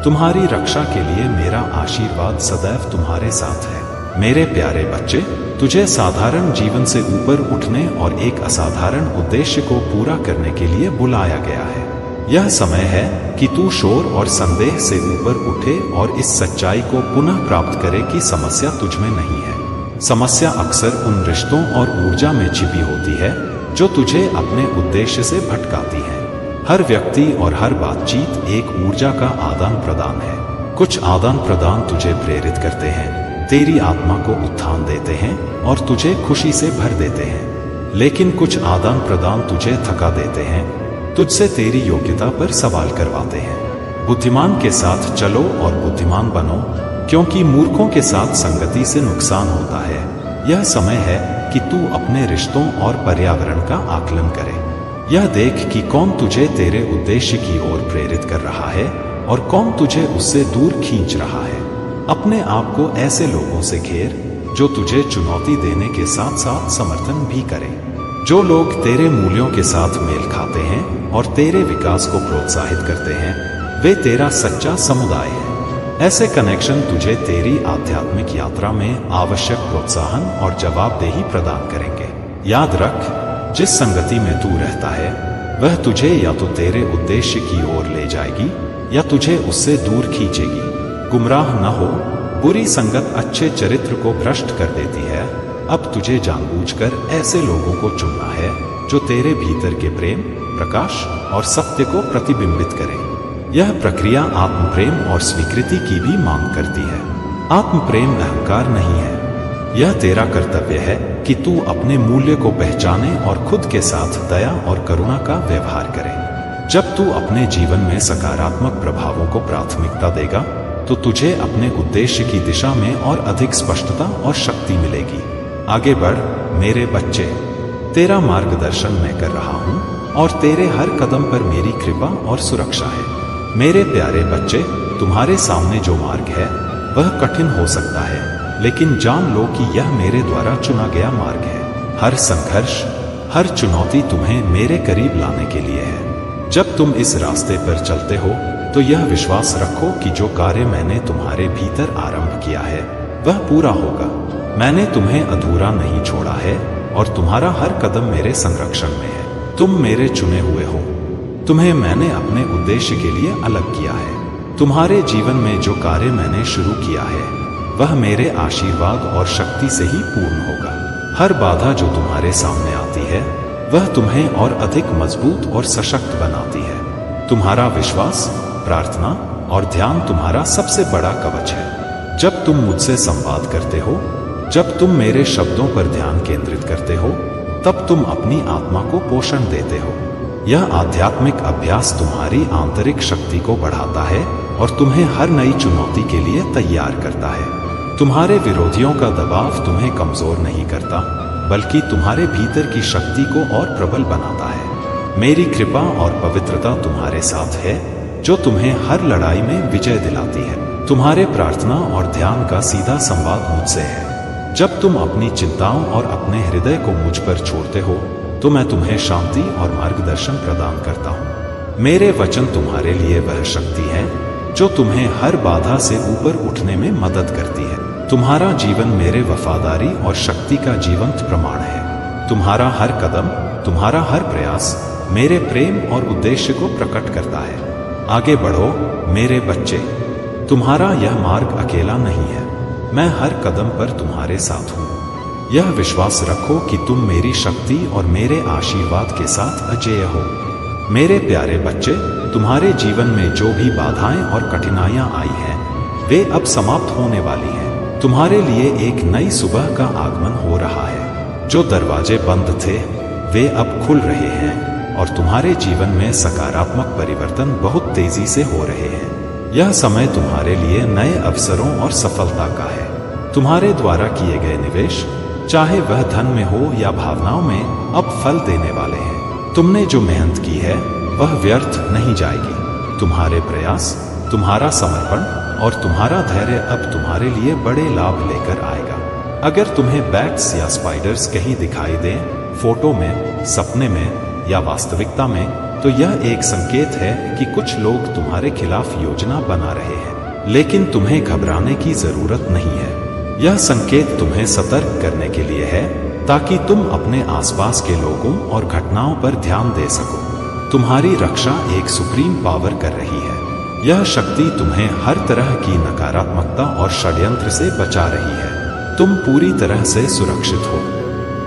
तुम्हारी रक्षा के लिए मेरा आशीर्वाद सदैव तुम्हारे साथ है। मेरे प्यारे बच्चे, तुझे साधारण जीवन से ऊपर उठने और एक असाधारण उद्देश्य को पूरा करने के लिए बुलाया गया है। यह समय है कि तू शोर और संदेह से ऊपर उठे और इस सच्चाई को पुनः प्राप्त करे कि समस्या तुझ में नहीं है। समस्या अक्सर उन रिश्तों और ऊर्जा में छिपी होती है जो तुझे अपने उद्देश्य से भटकाती है। हर व्यक्ति और हर बातचीत एक ऊर्जा का आदान प्रदान है। कुछ आदान प्रदान तुझे प्रेरित करते हैं, तेरी आत्मा को उत्थान देते हैं और तुझे खुशी से भर देते हैं। लेकिन कुछ आदान प्रदान तुझे थका देते हैं, तुझसे तेरी योग्यता पर सवाल करवाते हैं। बुद्धिमान के साथ चलो और बुद्धिमान बनो, क्योंकि मूर्खों के साथ संगति से नुकसान होता है। यह समय है कि तू अपने रिश्तों और पर्यावरण का आकलन करे। यह देख कि कौन तुझे तेरे उद्देश्य की ओर प्रेरित कर रहा है और कौन तुझे उससे दूर खींच रहा है। अपने आप को ऐसे लोगों से घेर जो तुझे चुनौती देने के साथ साथ समर्थन भी करें। जो लोग तेरे मूल्यों के साथ मेल खाते हैं और तेरे विकास को प्रोत्साहित करते हैं, वे तेरा सच्चा समुदाय है। ऐसे कनेक्शन तुझे तेरी आध्यात्मिक यात्रा में आवश्यक प्रोत्साहन और जवाबदेही प्रदान करेंगे। याद रख, जिस संगति में तू रहता है वह तुझे या तो तेरे उद्देश्य की ओर ले जाएगी या तुझे उससे दूर खींचेगी। गुमराह न हो, बुरी संगत अच्छे चरित्र को भ्रष्ट कर देती है। अब तुझे जानबूझकर ऐसे लोगों को चुनना है जो तेरे भीतर के प्रेम, प्रकाश और सत्य को प्रतिबिंबित करें। यह प्रक्रिया आत्म प्रेम और स्वीकृति की भी मांग करती है। आत्म प्रेम अहंकार नहीं है। यह तेरा कर्तव्य है कि तू अपने मूल्य को पहचाने और खुद के साथ दया और करुणा का व्यवहार करे। जब तू अपने जीवन में सकारात्मक प्रभावों को प्राथमिकता देगा तो तुझे अपने उद्देश्य की दिशा में और अधिक स्पष्टता और शक्ति मिलेगी। आगे बढ़ मेरे बच्चे, तेरा मार्गदर्शन मैं कर रहा हूं और तेरे हर कदम पर मेरी कृपा और सुरक्षा है। मेरे प्यारे बच्चे, तुम्हारे सामने जो मार्ग है वह कठिन हो सकता है, लेकिन जान लो कि यह मेरे द्वारा चुना गया मार्ग है। हर संघर्ष, हर चुनौती तुम्हें मेरे करीब लाने के लिए है। जब तुम इस रास्ते पर चलते हो तो यह विश्वास रखो कि जो कार्य मैंने तुम्हारे भीतर आरंभ किया है वह पूरा होगा। मैंने तुम्हें अधूरा नहीं छोड़ा है और तुम्हारा हर कदम मेरे संरक्षण में है। तुम मेरे चुने हुए हो। तुम्हें मैंने अपने उद्देश्य के लिए अलग किया है। तुम्हारे जीवन में जो कार्य मैंने शुरू किया है वह मेरे आशीर्वाद और शक्ति से ही पूर्ण होगा। हर बाधा जो तुम्हारे सामने आती है वह तुम्हें और अधिक मजबूत और सशक्त बनाती है। तुम्हारा विश्वास, प्रार्थना और ध्यान तुम्हारा सबसे बड़ा कवच है। जब तुम मुझसे संवाद करते हो, जब तुम मेरे शब्दों पर ध्यान केंद्रित करते हो, तब तुम अपनी आत्मा को पोषण देते हो। यह आध्यात्मिक अभ्यास तुम्हारी आंतरिक शक्ति को बढ़ाता है और तुम्हें हर नई चुनौती के लिए तैयार करता है। तुम्हारे विरोधियों का दबाव तुम्हें कमजोर नहीं करता, बल्कि तुम्हारे भीतर की शक्ति को और प्रबल बनाता है। मेरी कृपा और पवित्रता तुम्हारे साथ है, जो तुम्हें हर लड़ाई में विजय दिलाती है। तुम्हारे प्रार्थना और ध्यान का सीधा संवाद मुझसे है। जब तुम अपनी चिंताओं और अपने हृदय को मुझ पर छोड़ते हो तो मैं तुम्हें शांति और मार्गदर्शन प्रदान करता हूँ। मेरे वचन तुम्हारे लिए वह शक्ति है जो तुम्हें हर बाधा से ऊपर उठने में मदद करती है। तुम्हारा जीवन मेरे वफादारी और शक्ति का जीवंत प्रमाण है। तुम्हारा हर कदम, तुम्हारा हर प्रयास मेरे प्रेम और उद्देश्य को प्रकट करता है। आगे बढ़ो मेरे बच्चे, तुम्हारा यह मार्ग अकेला नहीं है। मैं हर कदम पर तुम्हारे साथ हूँ। यह विश्वास रखो कि तुम मेरी शक्ति और मेरे आशीर्वाद के साथ अजेय हो। मेरे प्यारे बच्चे, तुम्हारे जीवन में जो भी बाधाएं और कठिनाइयां आई हैं, वे अब समाप्त होने वाली हैं। तुम्हारे लिए एक नई सुबह का आगमन हो रहा है। जो दरवाजे बंद थे वे अब खुल रहे हैं और तुम्हारे जीवन में सकारात्मक परिवर्तन बहुत तेजी से हो रहे हैं। यह समय तुम्हारे लिए नए अवसरों और सफलता का है। तुम्हारे द्वारा किए गए निवेश, चाहे वह धन में हो या भावनाओं में, अब फल देने वाले हैं। तुमने जो मेहनत की है वह व्यर्थ नहीं जाएगी। तुम्हारे प्रयास, तुम्हारा समर्पण और तुम्हारा धैर्य अब तुम्हारे लिए बड़े लाभ लेकर आएगा। अगर तुम्हें बैट्स या स्पाइडर्स कहीं दिखाई दें, फोटो में, सपने में या वास्तविकता में, तो यह एक संकेत है कि कुछ लोग तुम्हारे खिलाफ योजना बना रहे हैं। लेकिन तुम्हें घबराने की जरूरत नहीं है। यह संकेत तुम्हें सतर्क करने के लिए है ताकि तुम अपने आसपास के लोगों और घटनाओं पर ध्यान दे सको। तुम्हारी रक्षा एक सुप्रीम पावर कर रही है। यह शक्ति तुम्हें हर तरह की नकारात्मकता और षड्यंत्र से बचा रही है। तुम पूरी तरह से सुरक्षित हो।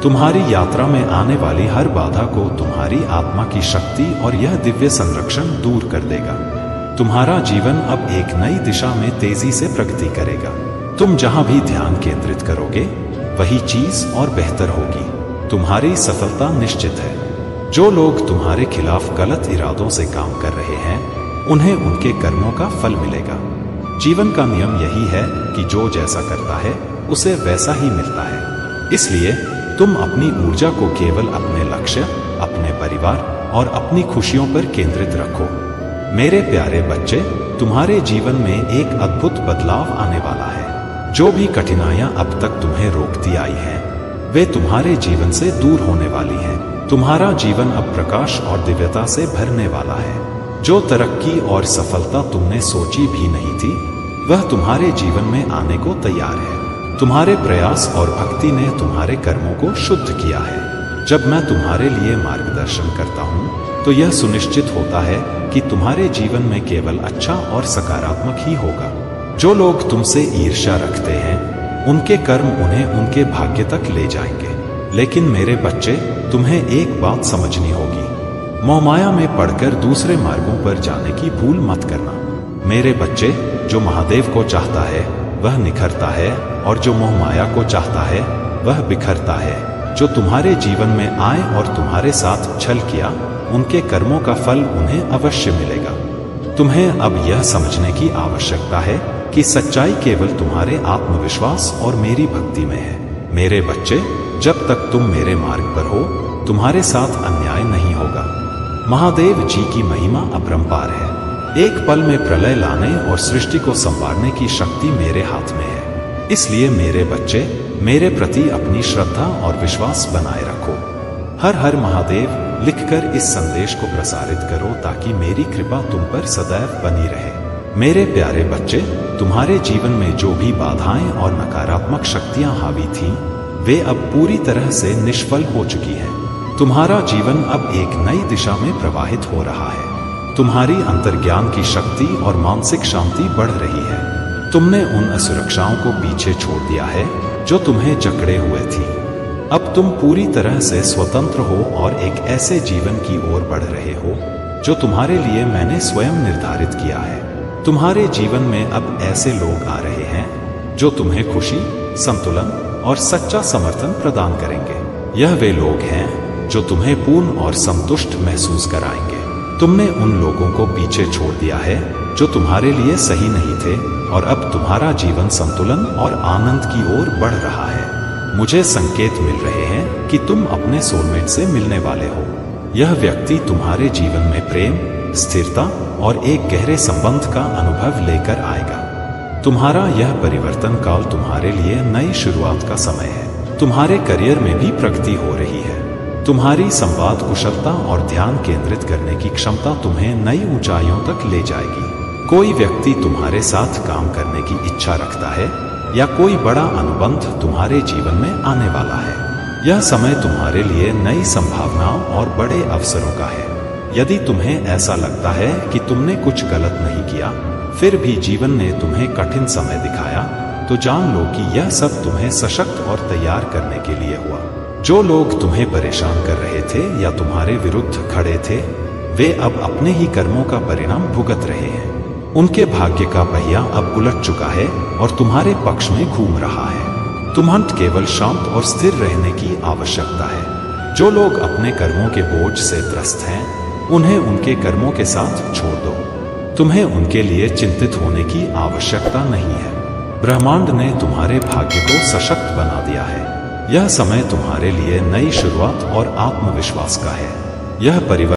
तुम्हारी यात्रा में आने वाली हर बाधा को तुम्हारी आत्मा की शक्ति और यह दिव्य संरक्षण दूर कर देगा। तुम्हारा जीवन अब एक नई दिशा में तेजी से प्रगति करेगा। तुम जहां भी ध्यान केंद्रित करोगे वही चीज और बेहतर होगी। तुम्हारी सफलता निश्चित है। जो लोग तुम्हारे खिलाफ गलत इरादों से काम कर रहे हैं उन्हें उनके कर्मों का फल मिलेगा। जीवन का नियम यही है कि जो जैसा करता है उसे वैसा ही मिलता है। इसलिए तुम अपनी ऊर्जा को केवल अपने लक्ष्य, अपने परिवार और अपनी खुशियों पर केंद्रित रखो। मेरे प्यारे बच्चे, तुम्हारे जीवन में एक अद्भुत बदलाव आने वाला है। जो भी कठिनाइयां अब तक तुम्हें रोकती आई हैं, वे तुम्हारे जीवन से दूर होने वाली हैं। तुम्हारा जीवन अब प्रकाश और दिव्यता से भरने वाला है। जो तरक्की और सफलता तुमने सोची भी नहीं थी, वह तुम्हारे जीवन में आने को तैयार है। तुम्हारे प्रयास और भक्ति ने तुम्हारे कर्मों को शुद्ध किया है। जब मैं तुम्हारे लिए मार्गदर्शन करता हूँ तो यह सुनिश्चित होता है कि तुम्हारे जीवन में केवल अच्छा और सकारात्मक ही होगा। जो लोग तुमसे ईर्ष्या रखते हैं उनके कर्म उन्हें उनके भाग्य तक ले जाएंगे। लेकिन मेरे बच्चे, तुम्हें एक बात समझनी होगी। मोहमाया में पड़कर दूसरे मार्गों पर जाने की भूल मत करना। मेरे बच्चे, जो महादेव को चाहता है वह निखरता है और जो मोहमाया को चाहता है वह बिखरता है। जो तुम्हारे जीवन में आए और तुम्हारे साथ छल किया, उनके कर्मों का फल उन्हें अवश्य मिलेगा। तुम्हें अब यह समझने की आवश्यकता है कि सच्चाई केवल तुम्हारे आत्मविश्वास और मेरी भक्ति में है। मेरे बच्चे, जब तक तुम मेरे मार्ग पर हो, तुम्हारे साथ अन्याय नहीं होगा। महादेव जी की महिमा अपरंपार है। एक पल में प्रलय लाने और सृष्टि को संवारने की शक्ति मेरे हाथ में है। इसलिए मेरे बच्चे, मेरे प्रति अपनी श्रद्धा और विश्वास बनाए रखो। हर हर महादेव लिखकर इस संदेश को प्रसारित करो ताकि मेरी कृपा तुम पर सदैव बनी रहे। मेरे प्यारे बच्चे, तुम्हारे जीवन में जो भी बाधाएं और नकारात्मक शक्तियां हावी थीं, वे अब पूरी तरह से निष्फल हो चुकी हैं। तुम्हारा जीवन अब एक नई दिशा में प्रवाहित हो रहा है। तुम्हारी अंतर्ज्ञान की शक्ति और मानसिक शांति बढ़ रही है। तुमने उन असुरक्षाओं को पीछे छोड़ दिया है जो तुम्हें जकड़े हुए थी। अब तुम पूरी तरह से स्वतंत्र हो और एक ऐसे जीवन की ओर बढ़ रहे हो जो तुम्हारे लिए मैंने स्वयं निर्धारित किया है। तुम्हारे जीवन में अब ऐसे लोग आ रहे हैं जो तुम्हें खुशी, संतुलन और सच्चा समर्थन प्रदान करेंगे। यह वे लोग हैं जो तुम्हें पूर्ण और संतुष्ट महसूस कराएंगे। तुमने उन लोगों को पीछे छोड़ दिया है जो तुम्हारे लिए सही नहीं थे और अब तुम्हारा जीवन संतुलन और आनंद की ओर बढ़ रहा है। मुझे संकेत मिल रहे हैं कि तुम अपने सोलमेट से मिलने वाले हो। यह व्यक्ति तुम्हारे जीवन में प्रेम, स्थिरता और एक गहरे संबंध का अनुभव लेकर आएगा। तुम्हारा यह परिवर्तन काल तुम्हारे लिए नई शुरुआत का समय है। तुम्हारे करियर में भी प्रगति हो रही है। तुम्हारी संवाद कुशलता और ध्यान केंद्रित करने की क्षमता तुम्हें नई ऊंचाइयों तक ले जाएगी। कोई व्यक्ति तुम्हारे साथ काम करने की इच्छा रखता है या कोई बड़ा अनुबंध तुम्हारे जीवन में आने वाला है। यह समय तुम्हारे लिए नई संभावनाओं और बड़े अवसरों का है। यदि तुम्हें ऐसा लगता है कि तुमने कुछ गलत नहीं किया, फिर भी जीवन ने तुम्हें कठिन समय दिखाया, तो जान लो कि यह सब तुम्हें सशक्त और तैयार करने के लिए हुआ। जो लोग तुम्हें परेशान कर रहे थे या तुम्हारे विरुद्ध खड़े थे, वे अब अपने ही कर्मों का परिणाम भुगत रहे हैं। उनके भाग्य का पहिया अब उलट चुका है और तुम्हारे पक्ष में घूम रहा है। तुम्हें केवल शांत और स्थिर रहने की आवश्यकता है। जो लोग अपने कर्मों के बोझ से त्रस्त हैं, उन्हें उनके कर्मों के साथ छोड़ दो। तुम्हें उनके लिए चिंतित होने की आवश्यकता नहीं है। ब्रह्मांड ने तुम्हारे भाग्य को सशक्त बना दिया है। यह समय तुम्हारे लिए नई शुरुआत और आत्मविश्वास का है। यह परिवर्तन